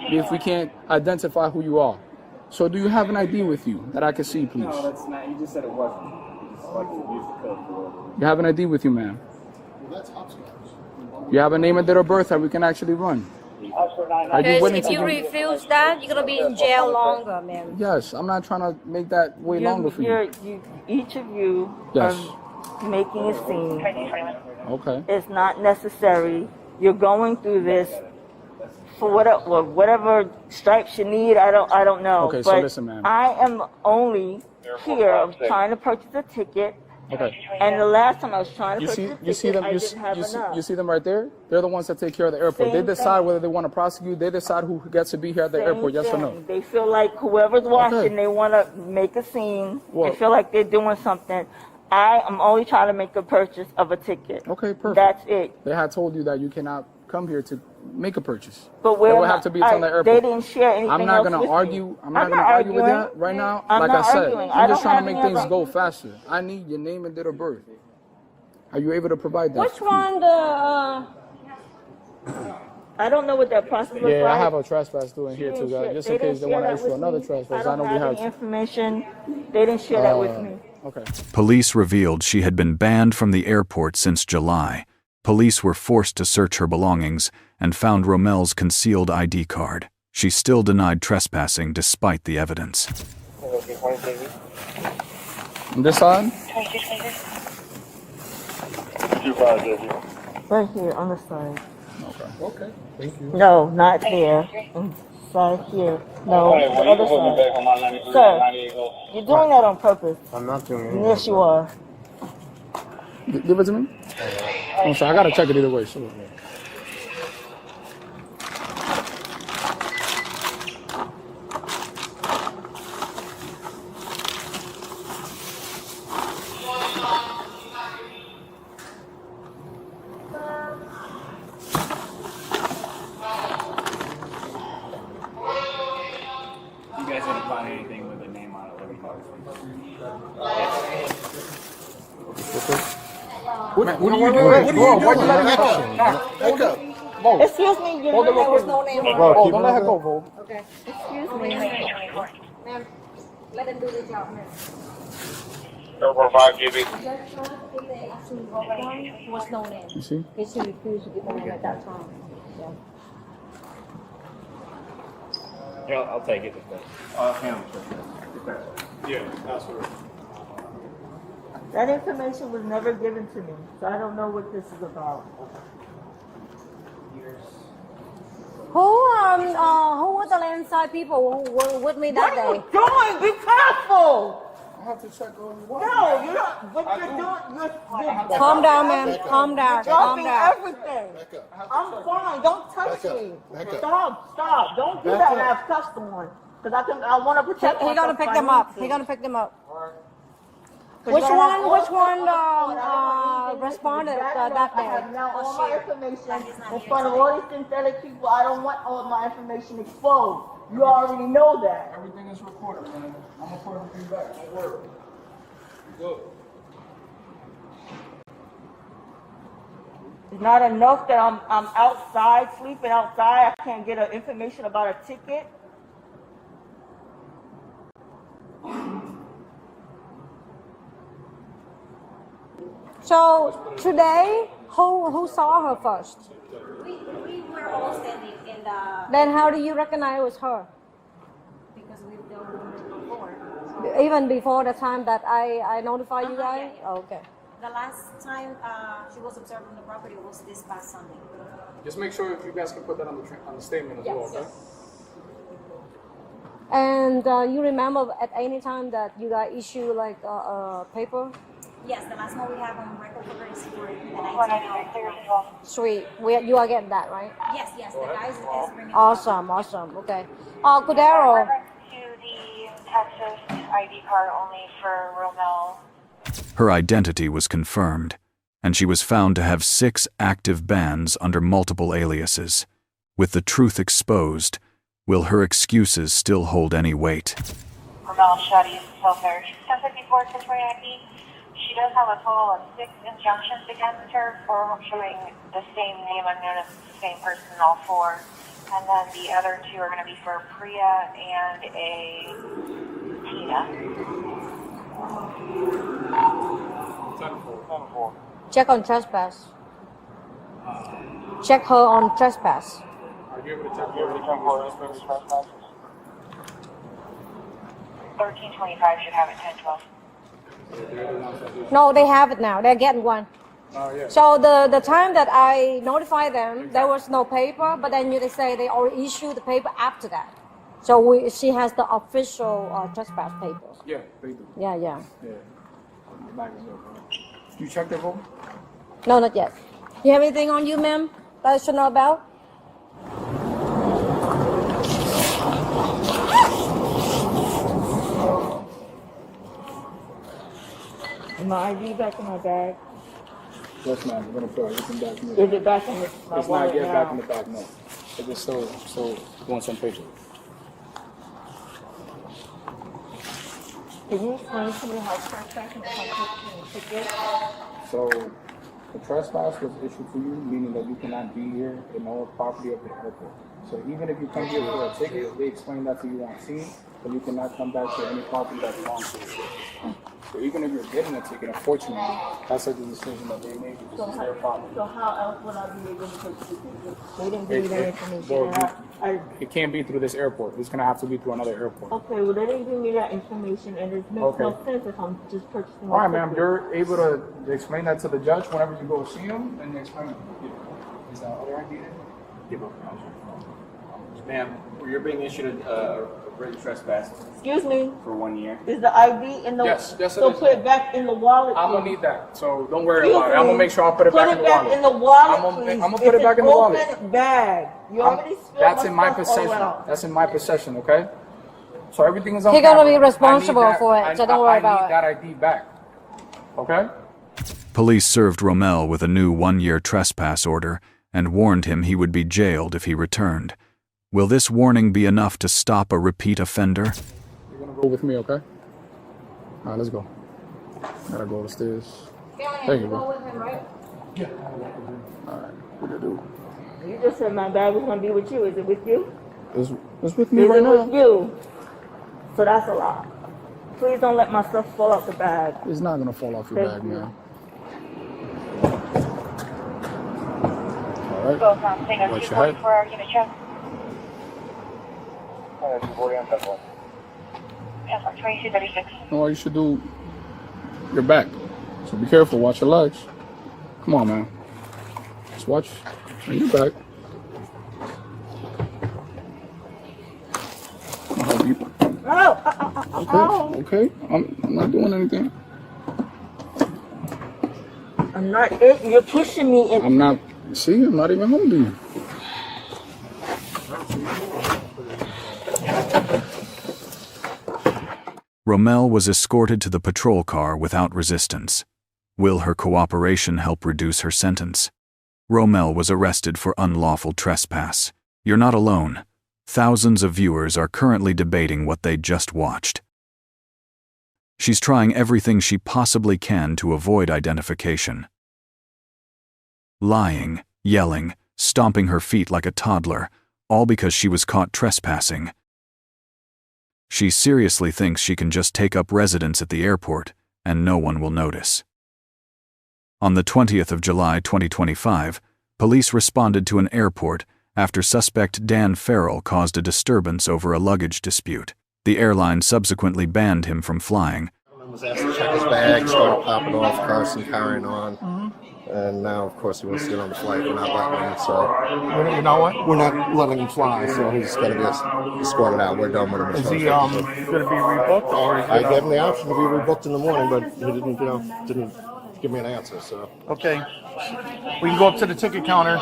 if we can't identify who you are. So do you have an ID with you that I can see, please? No, that's not. You just said it wasn't. You have an ID with you, ma'am. You have a name and date of birth that we can actually run. Are you Because willing if to you run? refuse that, you're going to be in jail longer, man. Yes, I'm not trying to make that way longer for you. Each of you Yes. are making a scene. Okay. It's not necessary. You're going through this for whatever stripes you need. I don't know. Okay, but so listen, ma'am. I am only here trying to purchase a ticket. Okay. And the last time I was trying to You purchase see a ticket, them. I didn't have enough. You see them right there. They're the ones that take care of the airport. Same They decide thing. whether they want to prosecute. They decide who gets to be here at the airport. Yes or no? They feel like whoever's watching, they want to make a scene. Well- They feel like they're doing something. I am only trying to make a purchase of a ticket. Okay, perfect. That's it. They had told you that you cannot come here to make a purchase. But where it would have to be from the airport. They didn't share anything I'm not else going with to argue. me. I'm not going to argue with that right now. I'm like not I said, arguing. I'm just I trying to don't make have things any go faster. I need your name and date of birth. Are you able to provide that? Which one the I don't know what that process looks like. Yeah, I have a trespass doing here too, guys. Just in case they want to issue another trespass. I know we have have any information. They didn't share that with me. Okay. Police revealed she had been banned from the airport since July. Police were forced to search her belongings and found Romel's concealed ID card. She still denied trespassing despite the evidence. On this side? Right here on the side. Okay. Thank you. No, not there. Inside here. No, the other side. Sir, you're doing that on purpose. I'm not doing it. Yes, you are. Give it to me. I'm sorry. I gotta check it either way. So. You guys didn't find anything with a name on it, let me know. What are you doing? Why you letting her go? Hold up. Excuse me, Hold there was it. no name Oh, don't let her go, Vo. Okay. Excuse me. Ma'am, let them do the job, ma'am. Airport 5 GB. Was no name. You see? Because she refused to give the name at that time. Yeah. Yeah, I'll take it. Yeah, that's what. That information was never given to me, so I don't know what this is about. Who were the landside people who were with me that day? What are you doing? Be careful! I have to check on you. No, you're not. What you're doing, you're Calm down, ma'am. Calm down. Calm dropping down. everything. I'm fine. Don't touch me. Back up. Stop. Don't do Back that up. when I have customers. Because I want to protect He myself gonna pick them up. He gonna pick them up. Which one responded that I have day? now all my information in front of all these synthetic people. I don't want all of my information exposed. You already know that. Everything is recorded, man. I'm gonna put everything back. Don't worry. Good. It's not enough that I'm outside, sleeping outside. I can't get information about a ticket. So today, who saw her first? We were all standing in the. Then how do you recognize it was her? Because we've done it before. Even before the time that I notified you guys? Yeah. Oh, okay. The last time she was observed on the property was this past Sunday. Just make sure you guys can put that on the statement as well, okay? And you remember at any time that you guys issue like a paper? Yes, the last one we have on record for her is for the 19th. Sweet. You are getting that, right? Yes, the guys is bringing. Awesome. Okay. Cudero. To the Texas ID card only for Romel. Her identity was confirmed, and she was found to have 6 active bans under multiple aliases. With the truth exposed, will her excuses still hold any weight? Romel Shadi Self-Search 1054 649. She does have a total of 6 injunctions against her for showing the same name unknown as the same person, all 4. And then the other 2 are going to be for Priya and a Tina. Check on trespass. Check her on trespass. Are you able to check for trespass? 1325 should have it 1012. No, they have it now. They're getting one. So the time that I notified them, there was no paper, but then they say they already issued the paper after that. So she has the official trespass papers. Yeah, they do. Yeah. Yeah. You checked their phone? No, not yet. You have anything on you, ma'am, that I should know about? My ID back in my bag. Yes, ma'am. We're gonna put everything back in the Is it back in the my It's wallet not yet now? back in the bag, no. It is still going some paper. Can you explain to me how trespassing is a ticket? So, the trespass was issued to you, meaning that you cannot be here in no property of the airport. So even if you come here for a ticket, they explain that to you on scene, but you cannot come back to any property that belongs to you. So even if you're getting a ticket, unfortunately, that's like the decision that they made because it's their property. So how else would I be able to take the ticket? They didn't give me that information. It can't be through this airport. It's gonna have to be through another airport. Okay, well they didn't give me that information, and it makes no sense if I'm just purchasing. All right, ma'am. You're able to explain that to the judge whenever you go see him, and explain it. Is that other ID there? Ma'am, you're being issued a written trespass. Excuse me. For 1 year. Is the ID in the? Yes, it so is. put it back in the wallet. I'm gonna need that, so don't worry about it. I'm gonna make sure I'll put it back in the wallet. wallet. Put it back in the wallet, I'm gonna put it back in the wallet. It's an open bag. You already spilled That's in my stuff all possession. out. That's in my possession, okay? So everything is on He's camera. gonna be responsible I need that- for it, so don't worry about I need that ID back, okay? Police served Rommel with a new 1-year trespass order and warned him he would be jailed if he returned. Will this warning be enough to stop a repeat offender? You're gonna go with me, okay? All right, let's go. Gotta go upstairs. There you go. Yeah. All right, what do you do? You just said my bag was gonna be with you. Is it with you? It's with me Is right it now. with you? So that's a lot. Please don't let my stuff fall out the bag. It's not gonna fall off your bag, man. All right. Watch your head. No, all you should do, your back. So be careful, watch your legs. Come on, man. Just watch your back. I'll help you. Okay. I'm not doing anything. I'm not. You're pushing me. I'm not. See, I'm not even holding you. Rommel was escorted to the patrol car without resistance. Will her cooperation help reduce her sentence? Rommel was arrested for unlawful trespass. You're not alone. Thousands of viewers are currently debating what they just watched. She's trying everything she possibly can to avoid identification. Lying, yelling, stomping her feet like a toddler, all because she was caught trespassing. She seriously thinks she can just take up residence at the airport and no one will notice. On the 20th of July 2025, police responded to an airport after suspect Dan Farrell caused a disturbance over a luggage dispute. The airline subsequently banned him from flying. I was asked to check his bag, started popping off, cursing, carrying on. And now, of course, he wants to get on the flight. We're not letting him, so... You know what? We're not letting him fly, so he's got to be escorted out. We're done with him. Is he going to be rebooked? Or is I gave him the option to be rebooked in the morning, but he didn't, didn't give me an answer, so... Okay. We can go up to the ticket counter,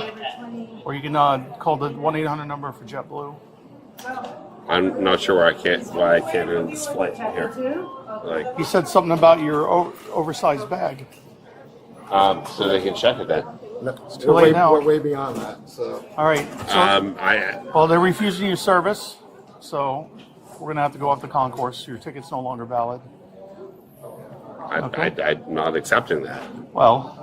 or you can call the 1-800 number for JetBlue. I'm not sure why I can't do this flight here. Like, He said something about your oversized bag. so they can check it then. No, It's too late now. We're way beyond that, so... All right. So, well, they're refusing you service, so we're going to have to go off the concourse. Your ticket's no longer valid. I'm not accepting that. Well...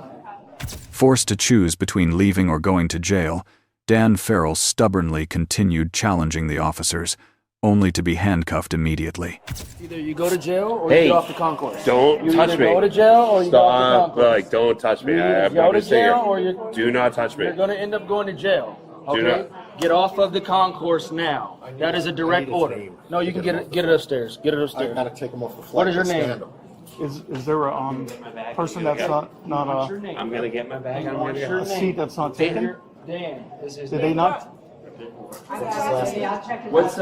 Forced to choose between leaving or going to jail, Dan Farrell stubbornly continued challenging the officers, only to be handcuffed immediately. Either you go to jail or Hey, you get off the concourse. Don't you touch either me. go to jail or you get off the concourse. Like, don't touch me. You either I'm go not to stay here. jail or you Do not touch me. You're going to end up going to jail. Do Okay? Get off of the concourse now. That is a direct order. No, you can get it upstairs. Get it upstairs. I got to take him off the flight. What is your and name? stand him. Is there a person that's not I'm gonna get my bag. I'm gonna get a seat that's not taken? Dan. Did they not? What's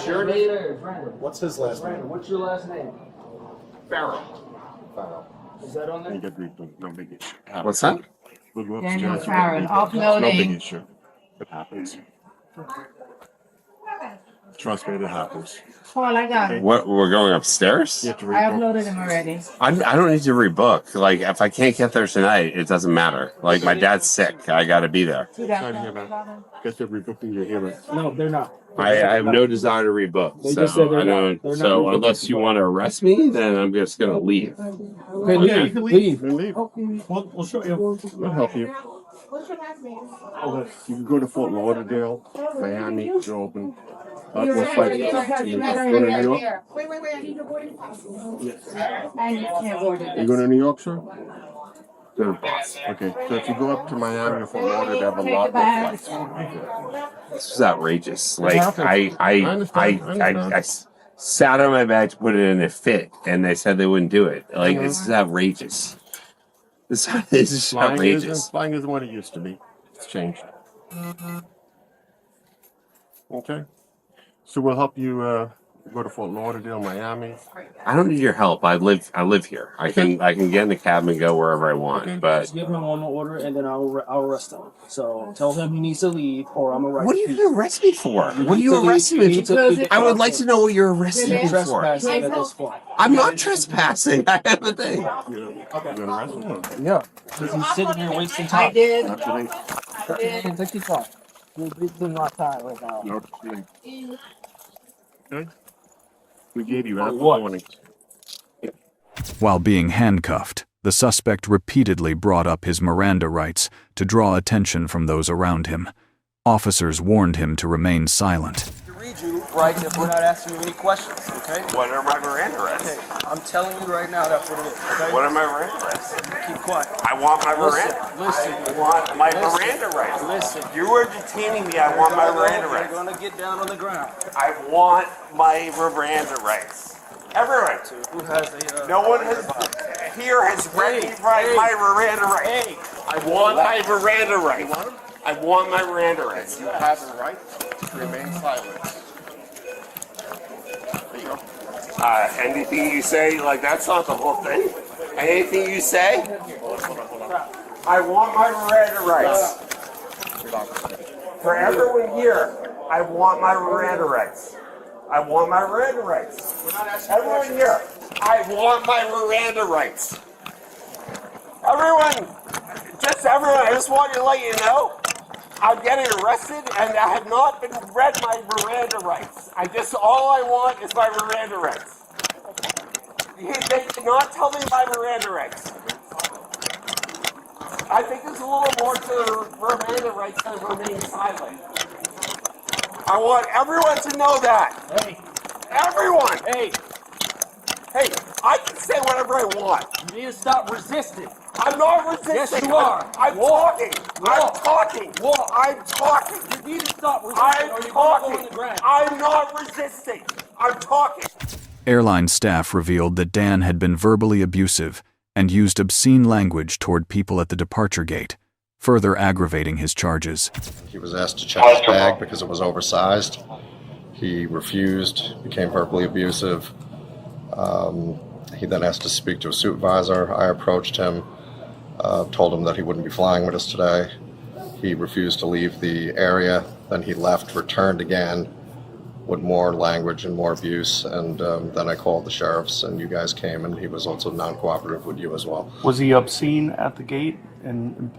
your name? What's his last name? What's your last name? Farrell. Is that on there? No big issue. What's that? Daniel Farron, uploading. No big issue. It happens. Trust me, it happens. Paul, I got it. What? We're going upstairs? I uploaded them already. I don't need to rebook. Like, if I can't get there tonight, it doesn't matter. Like, my dad's sick. I got to be there. Guess they're rebooking your hearing. No, they're not. I have no desire to rebook. They just said they're I don't. not. So unless you want to arrest me, then I'm just gonna leave. Okay, leave. Leave. We'll show you. We'll help you. What's your last name? You can go to Fort Lauderdale, Miami, it's open. What flight? You go to New York? Wait, I need your boarding pass. Yes. I can't board it. You going to New York, sir? Good. Okay, so if you go up to Miami or Fort Lauderdale, they have a lot of flights. This is outrageous. Like I sat on my bag to put it in a fit, and they said they wouldn't do it. Like, this is outrageous. This is outrageous. Flying isn't what it used to be. It's changed. Okay. So we'll help you go to Fort Lauderdale, Miami. I don't need your help. I live here. I can get in the cab and go wherever I want. Okay. But Just give him one more order, and then I'll arrest him. So tell him he needs to leave, or I'm arresting. what are you going to arrest me for? What are you arresting me for? I would like to know what you're arresting me for. Trespassing at this point. I'm not trespassing. I have a thing. You're going to arrest him? Yeah, because he's sitting here wasting time. I did. Take your time. You're not tired right now. No, okay. We gave you ample warning. While being handcuffed, the suspect repeatedly brought up his Miranda rights to draw attention from those around him. Officers warned him to remain silent. To read you rights if we're not asking you any questions, okay? What are my Miranda rights? Okay, I'm telling you right now that's what it is, okay? What are my Miranda rights? Keep quiet. I want my Miranda. Listen. I want my Miranda rights. Listen. You are detaining me. I want my Miranda rights. You're gonna get down on the ground. I want my Miranda rights. Everyone. Who has a? No one has read me my Miranda rights. Hey. I want my Miranda rights. I want my Miranda rights. You have the right to remain silent. There you go. Anything you say, like, that's not the whole thing. Anything you say, I want my Miranda rights. For everyone here, I want my Miranda rights. I want my Miranda rights. Everyone here, I want my Miranda rights. Everyone, I just want to let you know, I'm getting arrested and I have not been read my Miranda rights. All I want is my Miranda rights. They cannot tell me my Miranda rights. I think there's a little more to Miranda rights than remain silent. I want everyone to know that. Hey. Everyone. Hey. Hey, I can say whatever I want. You need to stop resisting. I'm not resisting. Yes, you are. I'm talking. I'm talking. Walk. I'm talking. You need to stop resisting, or you're going to go on the ground. I'm not resisting. I'm talking. Airline staff revealed that Dan had been verbally abusive and used obscene language toward people at the departure gate, further aggravating his charges. He was asked to check his bag because it was oversized. He refused, became verbally abusive. He then asked to speak to a supervisor. I approached him, told him that he wouldn't be flying with us today. He refused to leave the area. Then he left, returned again with more language and more abuse. And then I called the sheriffs and you guys came, and he was also non-cooperative with you as well. Was he obscene at the gate and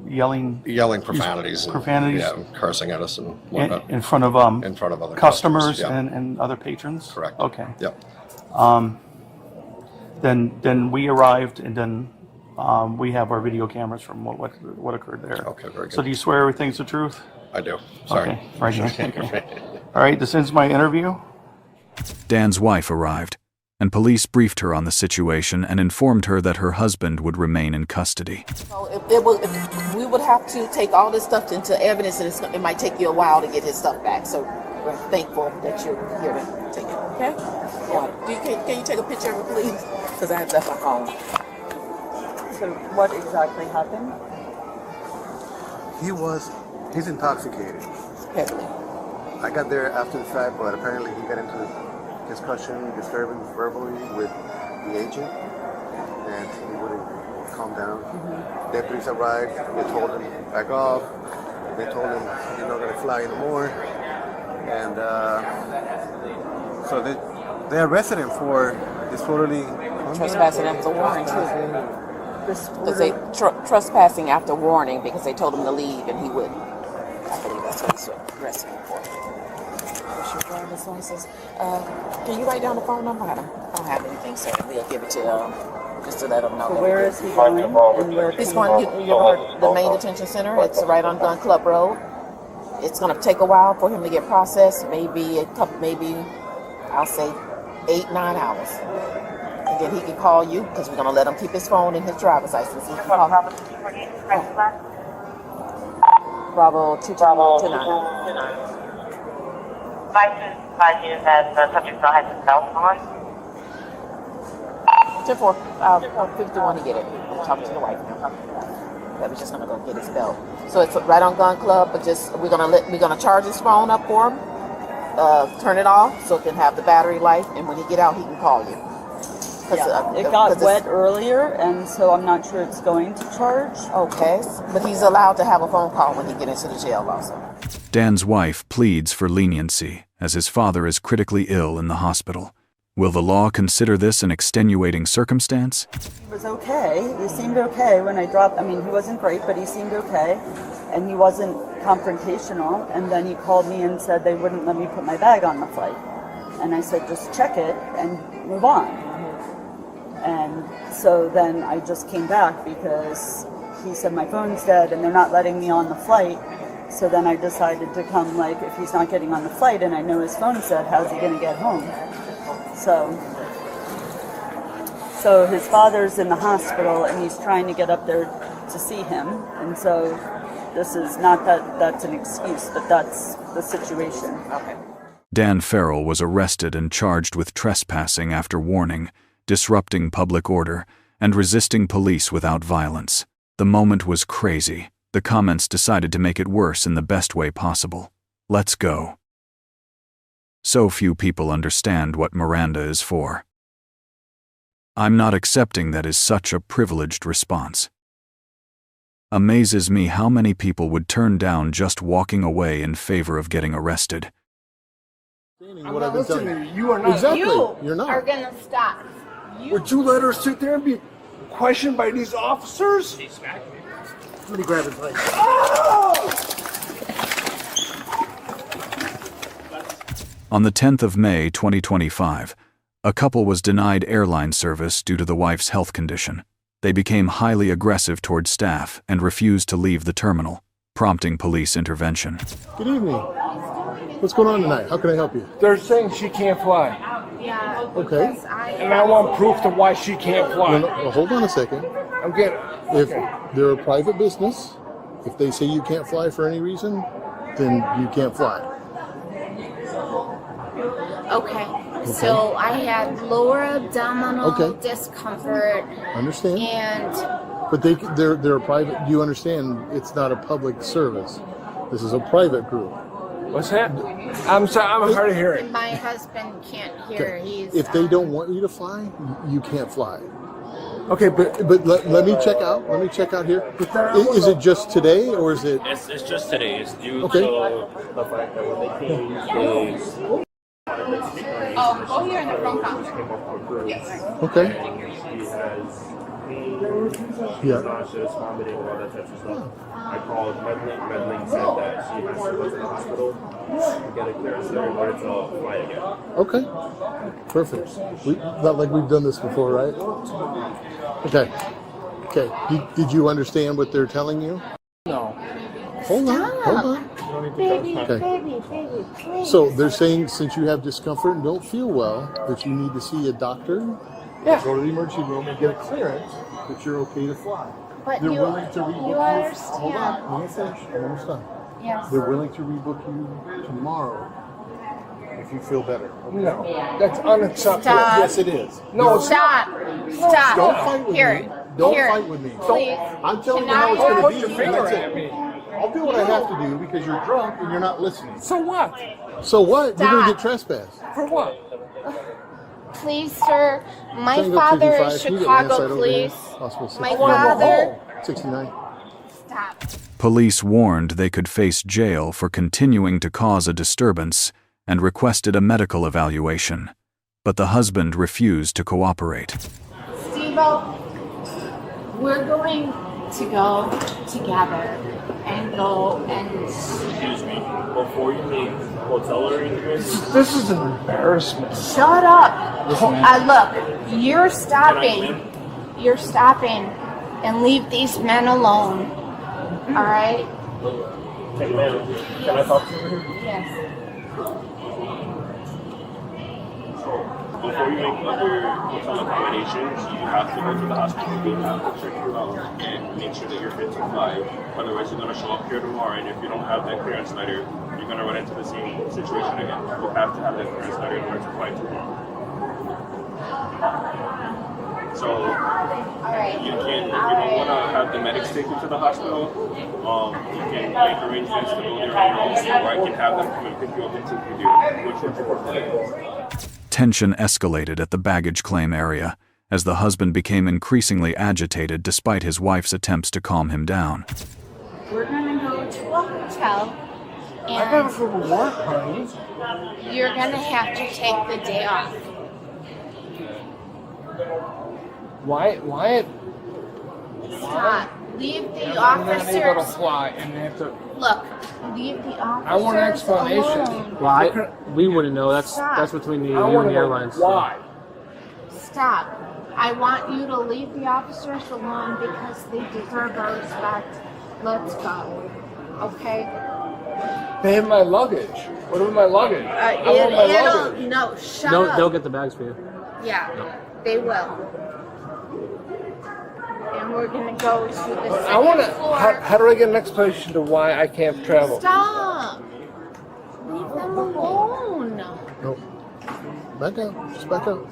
yelling profanities? Profanities? And cursing at us and whatnot. In front of other customers yeah. and other patrons? Correct. Okay. Yep. Then we arrived, and then we have our video cameras from what occurred there. Okay, very good. So do you swear everything's the truth? I do. Sorry. Okay, right here. Okay. All right, this ends my interview. Dan's wife arrived, and police briefed her on the situation and informed her that her husband would remain in custody. So if we would have to take all this stuff into evidence, and it might take you a while to get his stuff back. So we're thankful that you're here to take it. Okay? Yeah. Can you take a picture of it, please? Because I have left my phone. So what exactly happened? He's intoxicated. Heavily. I got there after the fact, but apparently he got into discussion, disturbance verbally with the agent, and he wouldn't calm down. Deputies arrived, they told him, back off. They told him, you're not going to fly anymore. And so they arrested him for disorderly Trespassing after warning, too. Because they trespassing after warning because they told him to leave and he wouldn't. I believe that's what he's arrested him for. What's your driver's license? Can you write down the phone number? I don't have anything, so we'll give it to just to let them know. So where is he going? And where He's going to the main detention center. It's right on Gun Club Road. It's going to take a while for him to get processed. Maybe I'll say 8-9 hours. And then he can call you because we're going to let him keep his phone and his driver's license. He can call Bravo 229. License advise that the subject still has his cell phone. 51 to get it. I'm talking to the wife now. That was just gonna go get his belt. So it's right on Gun Club, but just we're gonna charge his phone up for him, turn it off so it can have the battery life, and when he get out, he can call you. It got wet earlier, and so I'm not sure it's going to charge. Okay, but he's allowed to have a phone call when he get into the jail also. Dan's wife pleads for leniency as his father is critically ill in the hospital. Will the law consider this an extenuating circumstance? He was okay. He seemed okay when I dropped. I mean, he wasn't great, but he seemed okay. And he wasn't confrontational. And then he called me and said they wouldn't let me put my bag on the flight. And I said, just check it and move on. And so then I just came back because he said my phone's dead and they're not letting me on the flight. So then I decided to come, like, if he's not getting on the flight and I know his phone's dead, how's he going to get home? So his father's in the hospital and he's trying to get up there to see him. And so this is not that that's an excuse, but that's the situation. Okay. Dan Farrell was arrested and charged with trespassing after warning, disrupting public order, and resisting police without violence. The moment was crazy. The comments decided to make it worse in the best way possible. Let's go. So few people understand what Miranda is for. I'm not accepting that is such a privileged response. Amazes me how many people would turn down just walking away in favor of getting arrested. I'm not listening to you. You are not. Exactly. You're not. Are gonna stop. Would you let her sit there and be questioned by these officers? Let me grab his leg. On the 10th of May 2025, a couple was denied airline service due to the wife's health condition. They became highly aggressive towards staff and refused to leave the terminal, prompting police intervention. Good evening. What's going on tonight? How can I help you? They're saying she can't fly. Yeah. Okay. And I want proof to why she can't fly. Well, hold on a second. I'm getting. If they're a private business, if they say you can't fly for any reason, then you can't fly. Okay. So I had lower abdominal discomfort. Understand. And But they're a private. You understand? It's not a public service. This is a private group. What's that? I'm sorry. I'm hard of hearing. my husband can't hear. He's If they don't want you to fly, you can't fly. Okay, but let me check out. Let me check out here. Is it just today or is it? It's just today. It's due Okay. to the fact that when they came, they go here in the front counter. Yes. Okay. She has pain, nauseous, vomiting, all that type of stuff. I called Medlin. Medlin said that she has to go to the hospital to get a clearance there in order to fly again. Okay. Perfect. Not like we've done this before, right? Okay. Okay. Did you understand what they're telling you? No. Hold on. Baby, Okay. baby, please. So they're saying since you have discomfort and don't feel well, that you need to see a doctor, go to the emergency room and get a clearance that you're okay to fly. But They're you willing to rebook you you. understand. Hold on, let me finish. I'm almost done. Yes. They're willing to rebook you tomorrow if you feel better. Okay? No, that's unacceptable. Stop. Yes, it is. No, Stop. Stop. Don't fight with Here. me. Don't Here. fight with me. Please. I'm telling you Can how I it's going have- to be. Put your and finger that's at it. me. I'll do what I have to do because you're drunk and you're not listening. So what? So what? You're going to Stop. get trespassed. For what? Please, sir. My Tango father 225, is can you get Lance Chicago right over here? police. Hospital My 69. father. 69. Stop. Police warned they could face jail for continuing to cause a disturbance and requested a medical evaluation, but the husband refused to cooperate. Steve-O, we're going to go together and go and... Excuse me. Before you make hotel arrangements, This is an embarrassment. Shut up. Look, you're stopping. You're stopping and leave these men alone. All right? hey ma'am, can I talk to you? Yes. Before you make other hotel accommodations, you have to go to the hospital. We have to check you out and make sure that you're fit to fly. Otherwise, you're going to show up here tomorrow, and if you don't have that clearance letter, you're going to run into the same situation again. You have to have that clearance letter in order to fly tomorrow. So, you can, if you don't want to have the medics take you to the hospital, you can make arrangements to go there on your own, or I can have them come and pick you up and take you there. Which would you prefer? Tension escalated at the baggage claim area as the husband became increasingly agitated despite his wife's attempts to calm him down. We're going to go to a hotel. I gotta go to work, honey. You're going to have to take the day off. Why? Stop. Leave the I'm not able to officers. fly and they have to. Look, leave the officers I want an explanation. alone. Well, we wouldn't know. That's Stop. between you I and want the to know airlines. why. Stop. I want you to leave the officers alone because they deserve our respect. Let's go. Okay? They have my luggage. What about my luggage? I want my luggage. No, shut No, up. they'll get the bags for you. Yeah, they will. And we're gonna go to the I want to. second floor. How do I get an explanation to why I can't travel? Stop. Leave them alone. No. Back out. Just back out.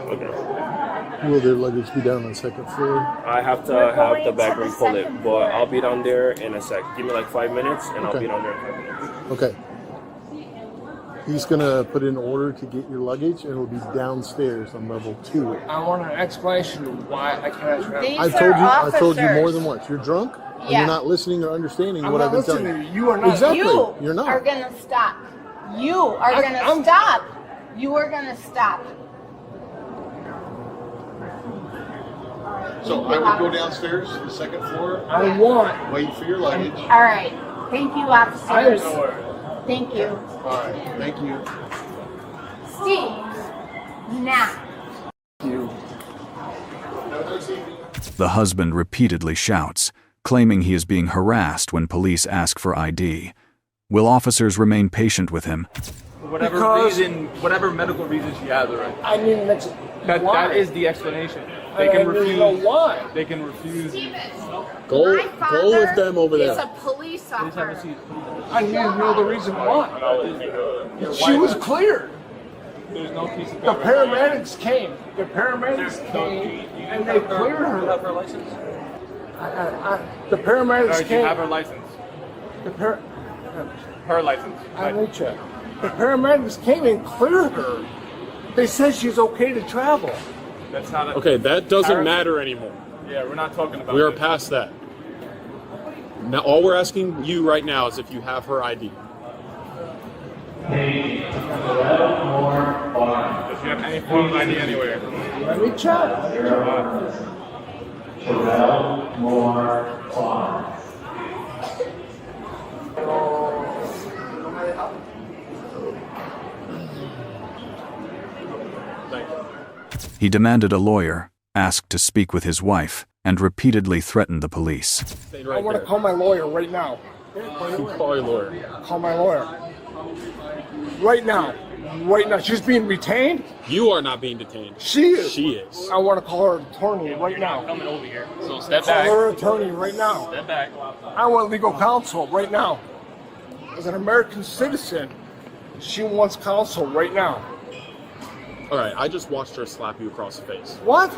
Okay. Will their luggage be down on the second floor? I have to have the back room pull it, but I'll be down there in a sec. Give me like 5 minutes, and I'll Okay. be down there in 5 minutes. Okay. He's gonna put in an order to get your luggage, and it'll be downstairs on level 2. I want an explanation to why I cannot travel. These I told you more officers. than once. You're drunk, and Yeah. you're not listening or understanding I'm what not I've been telling listening you. to you. You are not. Exactly. You You're not. are gonna stop. You are gonna I'm- stop. You are gonna stop. So I would go downstairs to the second floor. I want. Wait for your luggage. All right. Thank you, officers. Thank you. All right. Thank you. Steve. Now. The husband repeatedly shouts, claiming he is being harassed when police ask for ID. Will officers remain patient with him? Whatever medical reason she has, right? I need an explanation. That is the explanation. They I can don't refuse. know why. They can refuse. Go My father with them over is there. a police officer. I need to know the reason why. She was cleared. There's no piece of The paramedics came. The paramedics came and they cleared her. her license. The paramedics Do you came. have her license? Her license. I need you. The paramedics came and cleared her. They said she's okay to travel. That's not a, Okay, that doesn't matter anymore. Yeah, we're not talking about We are this. past that. Now, all we're asking you right now is if you have her ID. If you have any form of ID anywhere. Let me check. He demanded a lawyer, asked to speak with his wife, and repeatedly threatened the police. I want to call my lawyer right now. Call your lawyer. Call my lawyer. Right now. Right now. She's being retained? You are not being detained. She is. She is. I want to call her attorney right now. Coming over here. So step Call back. her attorney right now. Step back. I want legal counsel right now. As an American citizen, She wants counsel right now. All right, I just watched her slap you across the face. What?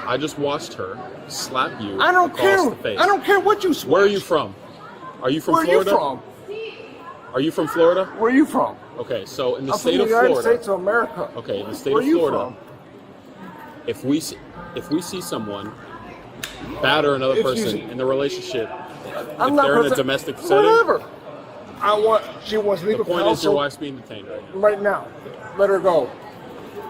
I just watched her slap you I don't across care. the face. I don't care what you. Where are you from? Are you from Where Florida? Where are you from? Are you from Florida? Where are you from? Okay, so in the I'm state from of the United Florida. States of America. Okay, in the state Where of are you Florida. from? If we see someone batter another If person you- in the relationship, I'm if not they're in a protect- domestic setting, Whatever. She wants the legal point counsel is your wife's being detained right now. right now. Let her go.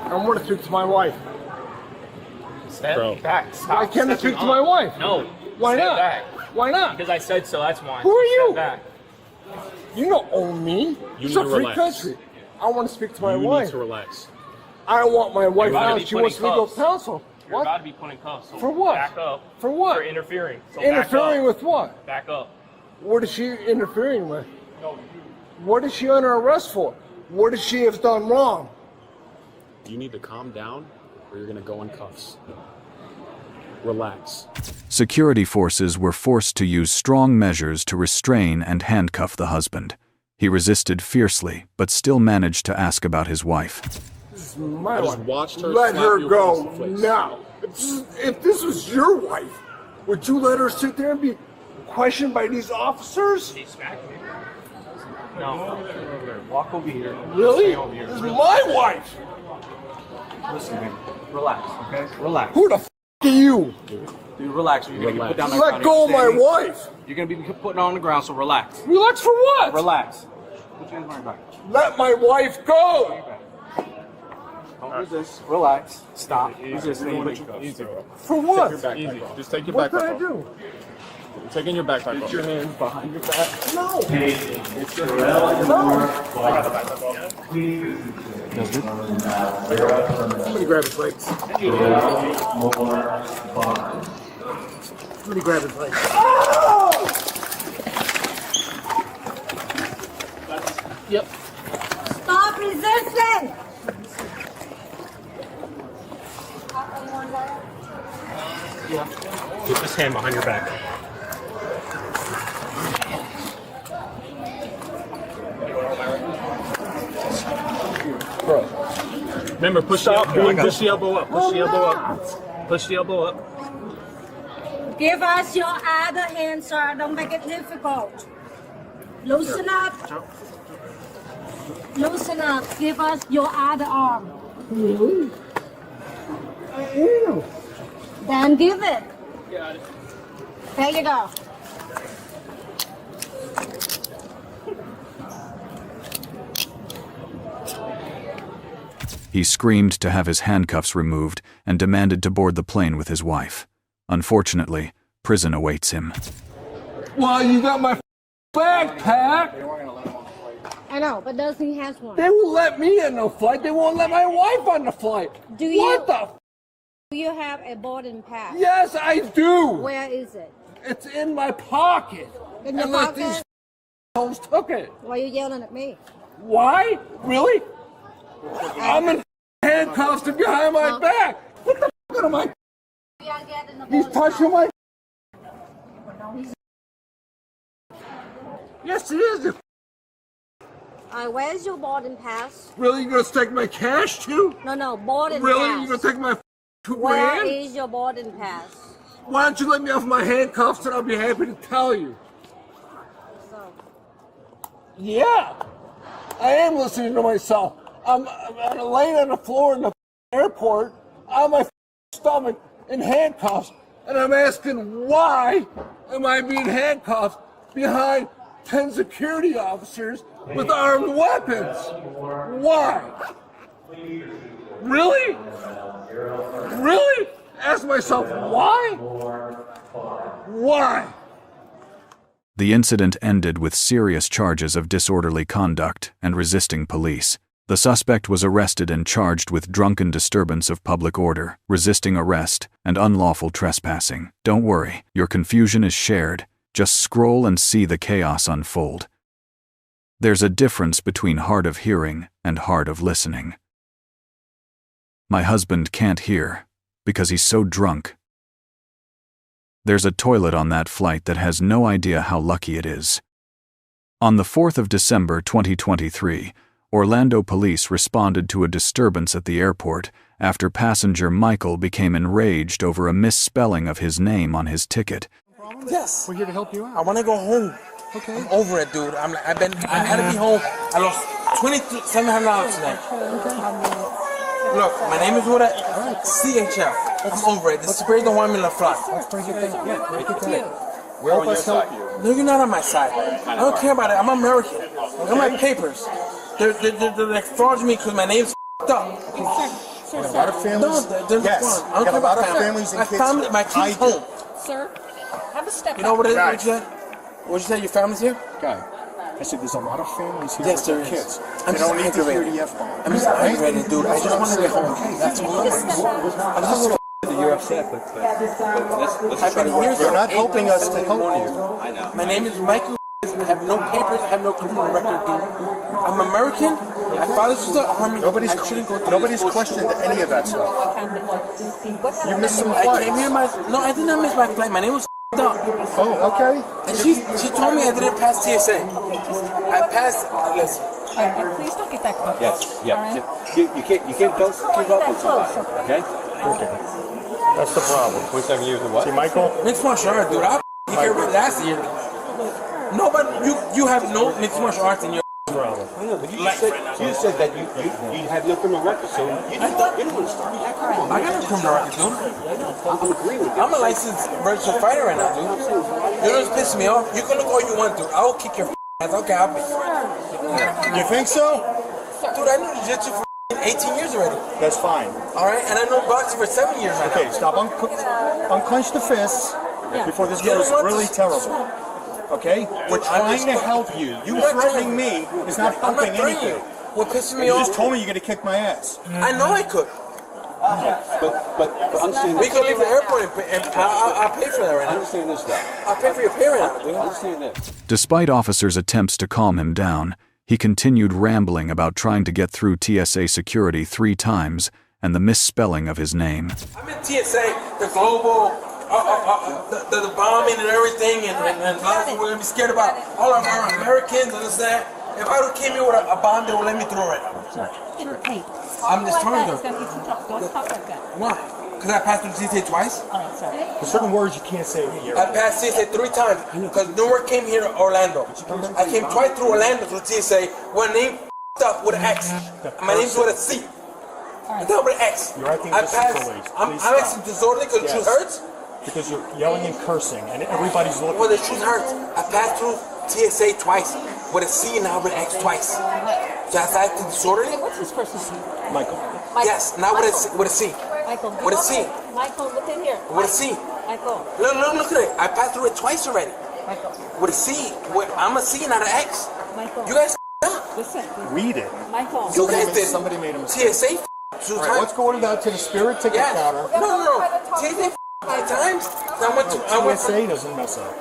I want to speak to my wife. Bro. Step back. Stop. I can't stepping speak to on. my wife. No. Why Step not? Back. Why not? Because I said so. That's why. Who are you? Step back. You don't own me. You It's need a to free relax. country. I want to speak to my You wife. need to relax. I want my wife You're about to now. be She put wants in legal cuffs. counsel. You're What? about to be put in cuffs. So For what? Back up. For what? For interfering. So Interfering back up. with what? Back up. What is she interfering with? No. What is she under arrest for? What does she have done wrong? You need to calm down or you're going to go in cuffs. Relax. Security forces were forced to use strong measures to restrain and handcuff the husband. He resisted fiercely, but still managed to ask about his wife. This is my I just wife. watched her Let slap her you go across the face. now. If this was your wife, would you let her sit there and be questioned by these officers? She smacked me. No. Walk over here. Really? Stay over here. This is my wife. Listen, man. Relax, okay? Relax. Who the f are you? Dude, relax. Or you're gonna be put down on the Let ground. go of my Understand me? wife. You're gonna be put on the ground, so relax. Relax for what? Relax. Put your hands on your back. Let my wife go. Don't resist. Relax. Stop. Resist. Easy. For what? Take your backpack off. Just take your What backpack can I off. do? You're taking your backpack off. Put your hands behind your back. No. Somebody grab his legs. Somebody grab his legs. Yep. Stop resisting! Put this hand behind your back. Bro. Remember, push the elbow up. Push the elbow up. Push the elbow up. Give us your other hand, sir. Don't make it difficult. Loosen up. Loosen up. Give us your other arm. Then give it. Got it. There you go. He screamed to have his handcuffs removed and demanded to board the plane with his wife. Unfortunately, prison awaits him. Well, you got my backpack. I know, but does he has one? They won't let me in the flight. They won't let my wife on the flight. Do you? What the f? Do you have a boarding pass? Yes, I do. Where is it? It's in my pocket. In your Unless pocket? these hoes took it. Why are you yelling at me? Why? Really? I'm in handcuffs to behind my back. What the f am I? He's touching my. Yes, it is. Where's your boarding pass? Really, you gonna take my cash too? No, boarding Really, pass. you gonna take my $2 Where grand? is your boarding pass? Why don't you let me off my handcuffs and I'll be happy to tell you. So, Yeah, I am listening to myself. I'm laying on the floor in the airport on my stomach in handcuffs, and I'm asking why am I being handcuffed behind 10 security officers with armed weapons? Why? Really? Really? Ask myself why? Why? The incident ended with serious charges of disorderly conduct and resisting police. The suspect was arrested and charged with drunken disturbance of public order, resisting arrest, and unlawful trespassing. Don't worry, your confusion is shared. Just scroll and see the chaos unfold. There's a difference between hard of hearing and hard of listening. My husband can't hear because he's so drunk. There's a toilet on that flight that has no idea how lucky it is. On the 4th of December 2023, Orlando police responded to a disturbance at the airport after passenger Michael became enraged over a misspelling of his name on his ticket. Yes. We're here to help you out. I want to go home. Okay. I'm over it, dude. I had to be home. I lost $2,700 tonight. Okay. Look, my name is CHL. I'm over it. The Spirit don't want me to fly. Let's break it down. Yeah, break it down. We'll help you. No, you're not on my side. I don't care about it. I'm American. I got my papers. They're like frauding me because my name's up. A lot of families. Yes. I don't care about families and kids. My kid's home. Sir, have a step. You know what it is? What you said? What'd you say? Your family's here? Guy. I said there's a lot of families here with their kids. I'm just aggravated. I'm just aggravated, dude. I just want to get home. That's all. I'm just a little you're upset, but I've been here. You're not helping us to help you. I know. My name is Michael. I have no papers. I have no criminal record, dude. I'm American. My father's just an army. Nobody's questioned any of that stuff. You missed some flight. I came here. No, I did not miss my flight. My name was up. Oh, okay. And she told me I didn't pass TSA. I passed. Listen. Please don't get that close. Yes. Yeah. You can't keep up with somebody. Okay. Okay. That's the problem. 27 years of what? See, Michael? Mixed martial arts, dude. I here last year. No, but you have no mixed martial arts in your problem. I know, but you said that you had no criminal record, so you didn't want to start. I got no criminal record, dude. I'm agreeing with you. I'm a licensed registered fighter right now, dude. You know what's pissing me off? You can look all you want, dude. I will kick your ass. Okay, I'll be. You think so? Dude, I knew jiu-jitsu for 18 years already. That's fine. All right, and I know boxing for 7 years right now. Okay, stop. Unclench the fists before this goes really terrible. Okay? We're trying to help you. You threatening me is not helping anything. What pisses me off? You just told me you're going to kick my ass. I know I could. But understand we can leave the airport and I'll pay for that right now. Understand this, though. I'll pay for your pay right now, dude. Understand this. Despite officers' attempts to calm him down, he continued rambling about trying to get through TSA security 3 times and the misspelling of his name. I'm in TSA, the global, the bombing and everything, and we're going to be scared about all of our Americans and this that. If I would have came here with a bomb, they would let me through right now. Hey, I'm just telling you. Don't talk like that. Why? Because I passed through TSA twice? There's certain words you can't say here. I passed TSA 3 times because Newark came here to Orlando. I came twice through Orlando through TSA. One name up with an X. My name's with a C. Not with an X. You're acting disorderly. I'm acting disorderly because the truth hurts? Because you're yelling and cursing and everybody's looking. Well, the truth hurts. I passed through TSA twice with a C and now with an X twice. So that's acting disorderly? What's this person's name? Michael. Yes, now with a C. Michael. With a C. Michael, look in here. With a C. Michael. Look at it. I passed through it twice already. Michael. With a C. I'm a C, not an X. Michael. You guys up. Listen. Read it. Michael. You guys did. Somebody made a mistake. TSA Right, let's go down to the Spirit ticket counter. No. TSA 5 times. TSA doesn't mess up.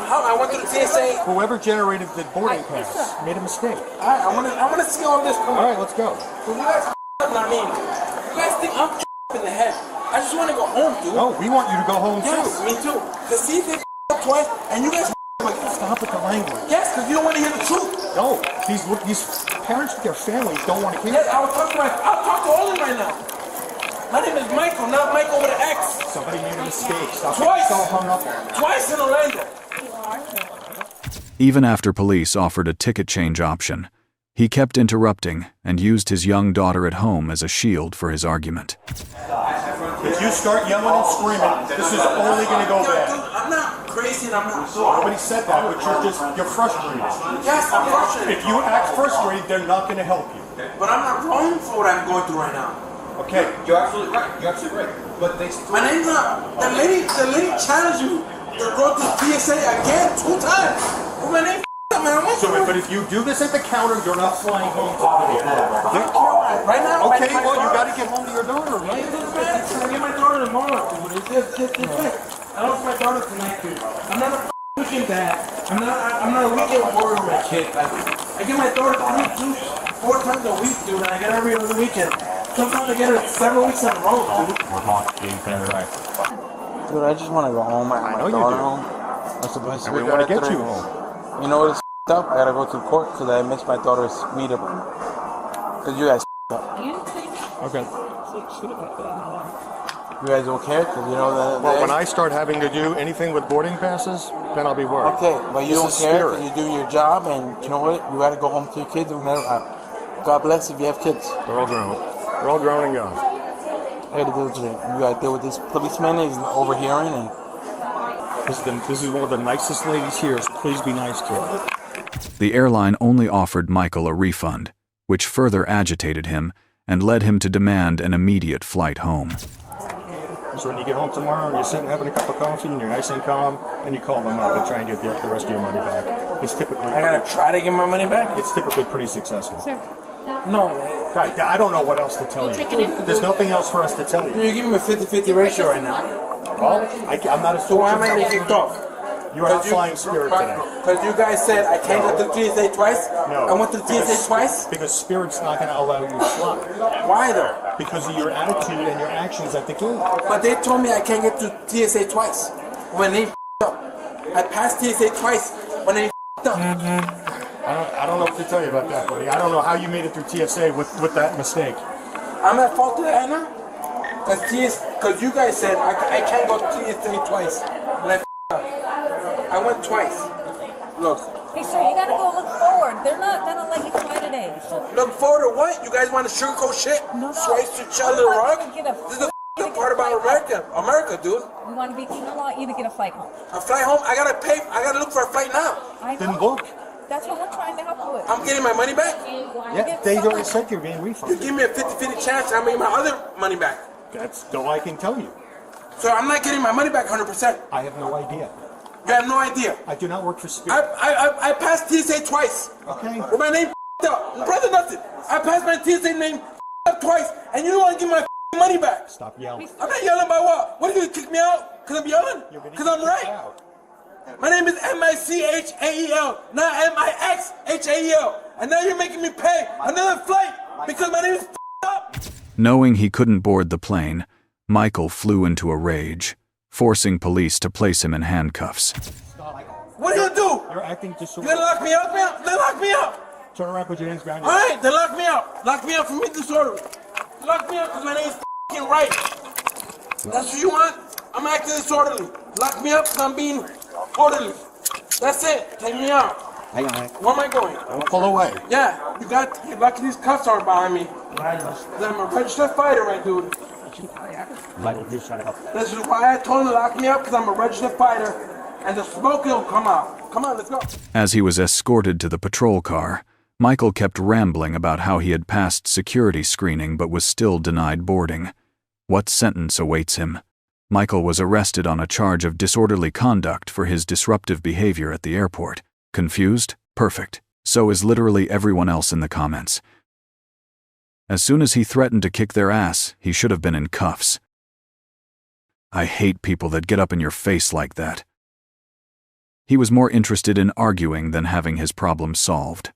How? I went to the TSA. Whoever generated the boarding pass made a mistake. All right, I want to see all this. All right, let's go. You guys not me. You guys think I'm in the head. I just want to go home, dude. No, we want you to go home, yes, too. Me too. Because see, they twice, and you guys stop with the language. Yes, because you don't want to hear the truth. No, these parents with their families don't want to hear it. I'll talk to all of them right now. My name is Michael, not Michael with an X. Somebody made a mistake. Stop twice. So hung up on. Twice in Orlando. Even after police offered a ticket change option, he kept interrupting and used his young daughter at home as a shield for his argument. If you start yelling and screaming, this is only going to go bad. Dude, I'm not crazy and I'm not sure. Nobody said that, but you're frustrated. Yes, I'm frustrated. If you act frustrated, they're not going to help you. But I'm not wrong for what I'm going through right now. Okay. You're absolutely right. You're absolutely right. But they my name's not. The lady challenged you to go through TSA again 2 times. Well, my name man. But if you do this at the counter, you're not flying home to the airport. Right now? Okay, well, you got to get home to your daughter, right? I get my daughter tomorrow, dude. It's it. I lost my daughter tonight, dude. I'm not a weekend dad. I'm not a weekend warrior with my kid. Like, I get my daughter 4 times a week, dude, and I get her every other weekend. Sometimes I get her 7 weeks in a row, dude. Dude, I just want to go home. I have my daughter home. That's the best way to get you home. You know what? It's up. I gotta go to court because I missed my daughter's meetup. Because you guys up. Okay. You guys don't care? Because you know that. Well, when I start having to do anything with boarding passes, then I'll be worried. Okay, but you This don't is care. spirit. You do your job, and you know what? You got to go home to your kids. God bless if you have kids. They're all grown. They're all grown and gone. I got to deal with you. You got to deal with this policeman. He's overhearing, and This is one of the nicest ladies here, so please be nice to her. The airline only offered Michael a refund, which further agitated him and led him to demand an immediate flight home. So when you get home tomorrow and you're sitting having a cup of coffee and you're nice and calm, and you call them up and try and get the rest of your money back. It's typically... I got to try to get my money back? It's typically pretty successul. No. I don't know what else to tell you. There's nothing else for us to tell you. You're giving me a 50-50 ratio right now. Well, I'm not a... So why am I getting kicked off? You are not flying Spirit today. Because you guys said I can't go to the TSA twice? No. I went to the TSA twice? Because Spirit's not going to allow you to fly. Why though? Because of your attitude and your actions at the gate. But they told me I can't get to TSA twice. When they up. I passed TSA twice when they up. I don't know what to tell you about that, buddy. I don't know how you made it through TSA with that mistake. I'm at fault of that now? Because you guys said I can't go to TSA twice. When I went twice. Look. Hey, sir, you gotta go look forward. They're not gonna let you fly today. So. Look forward to what? You guys want to sugarcoat shit? No. Slice each other the rug? This is the part about America, dude. You want to be keeping the law, either get a flight home. A flight home? I gotta pay. I gotta look for a flight now. Then book. That's what we're trying to help you with. I'm getting my money back? Yeah, they already said you're getting refunded. You give me a 50-50 chance, I'm getting my other money back. That's all I can tell you. So I'm not getting my money back 100%. I have no idea. You have no idea. I do not work for Spirit. I passed TSA twice. Okay. With my name up. Brother, nothing. I passed my TSA name up twice, and you don't want to give my money back. Stop yelling. I'm not yelling by what? What are you going to kick me out? Because I'm yelling? Because I'm right? My name is M-I-C-H-A-E-L, not M-I-X-H-A-E-L. And now you're making me pay another flight because my name is up. Knowing he couldn't board the plane, Michael flew into a rage, forcing police to place him in handcuffs. What are you going to do? You're acting disorderly. You going to lock me up, man? Then lock me up. Turn around, put your hands behind All you. right, then lock me up. Lock me up for me disorderly. Lock me up because my name is f***ing right. That's what you want? I'm acting disorderly. Lock me up because I'm being orderly. That's it. Take me out. Hang on. Where am I going? Pull away. Yeah, you're lucky these cuffs aren't behind me. I'm a registered fighter, right, dude? This is why I told him to lock me up, because I'm a registered fighter, and the smoke will come out. Come on, let's go. As he was escorted to the patrol car, Michael kept rambling about how he had passed security screening but was still denied boarding. What sentence awaits him? Michael was arrested on a charge of disorderly conduct for his disruptive behavior at the airport. Confused? Perfect. So is literally everyone else in the comments. As soon as he threatened to kick their ass, he should have been in cuffs. I hate people that get up in your face like that. He was more interested in arguing than having his problem solved.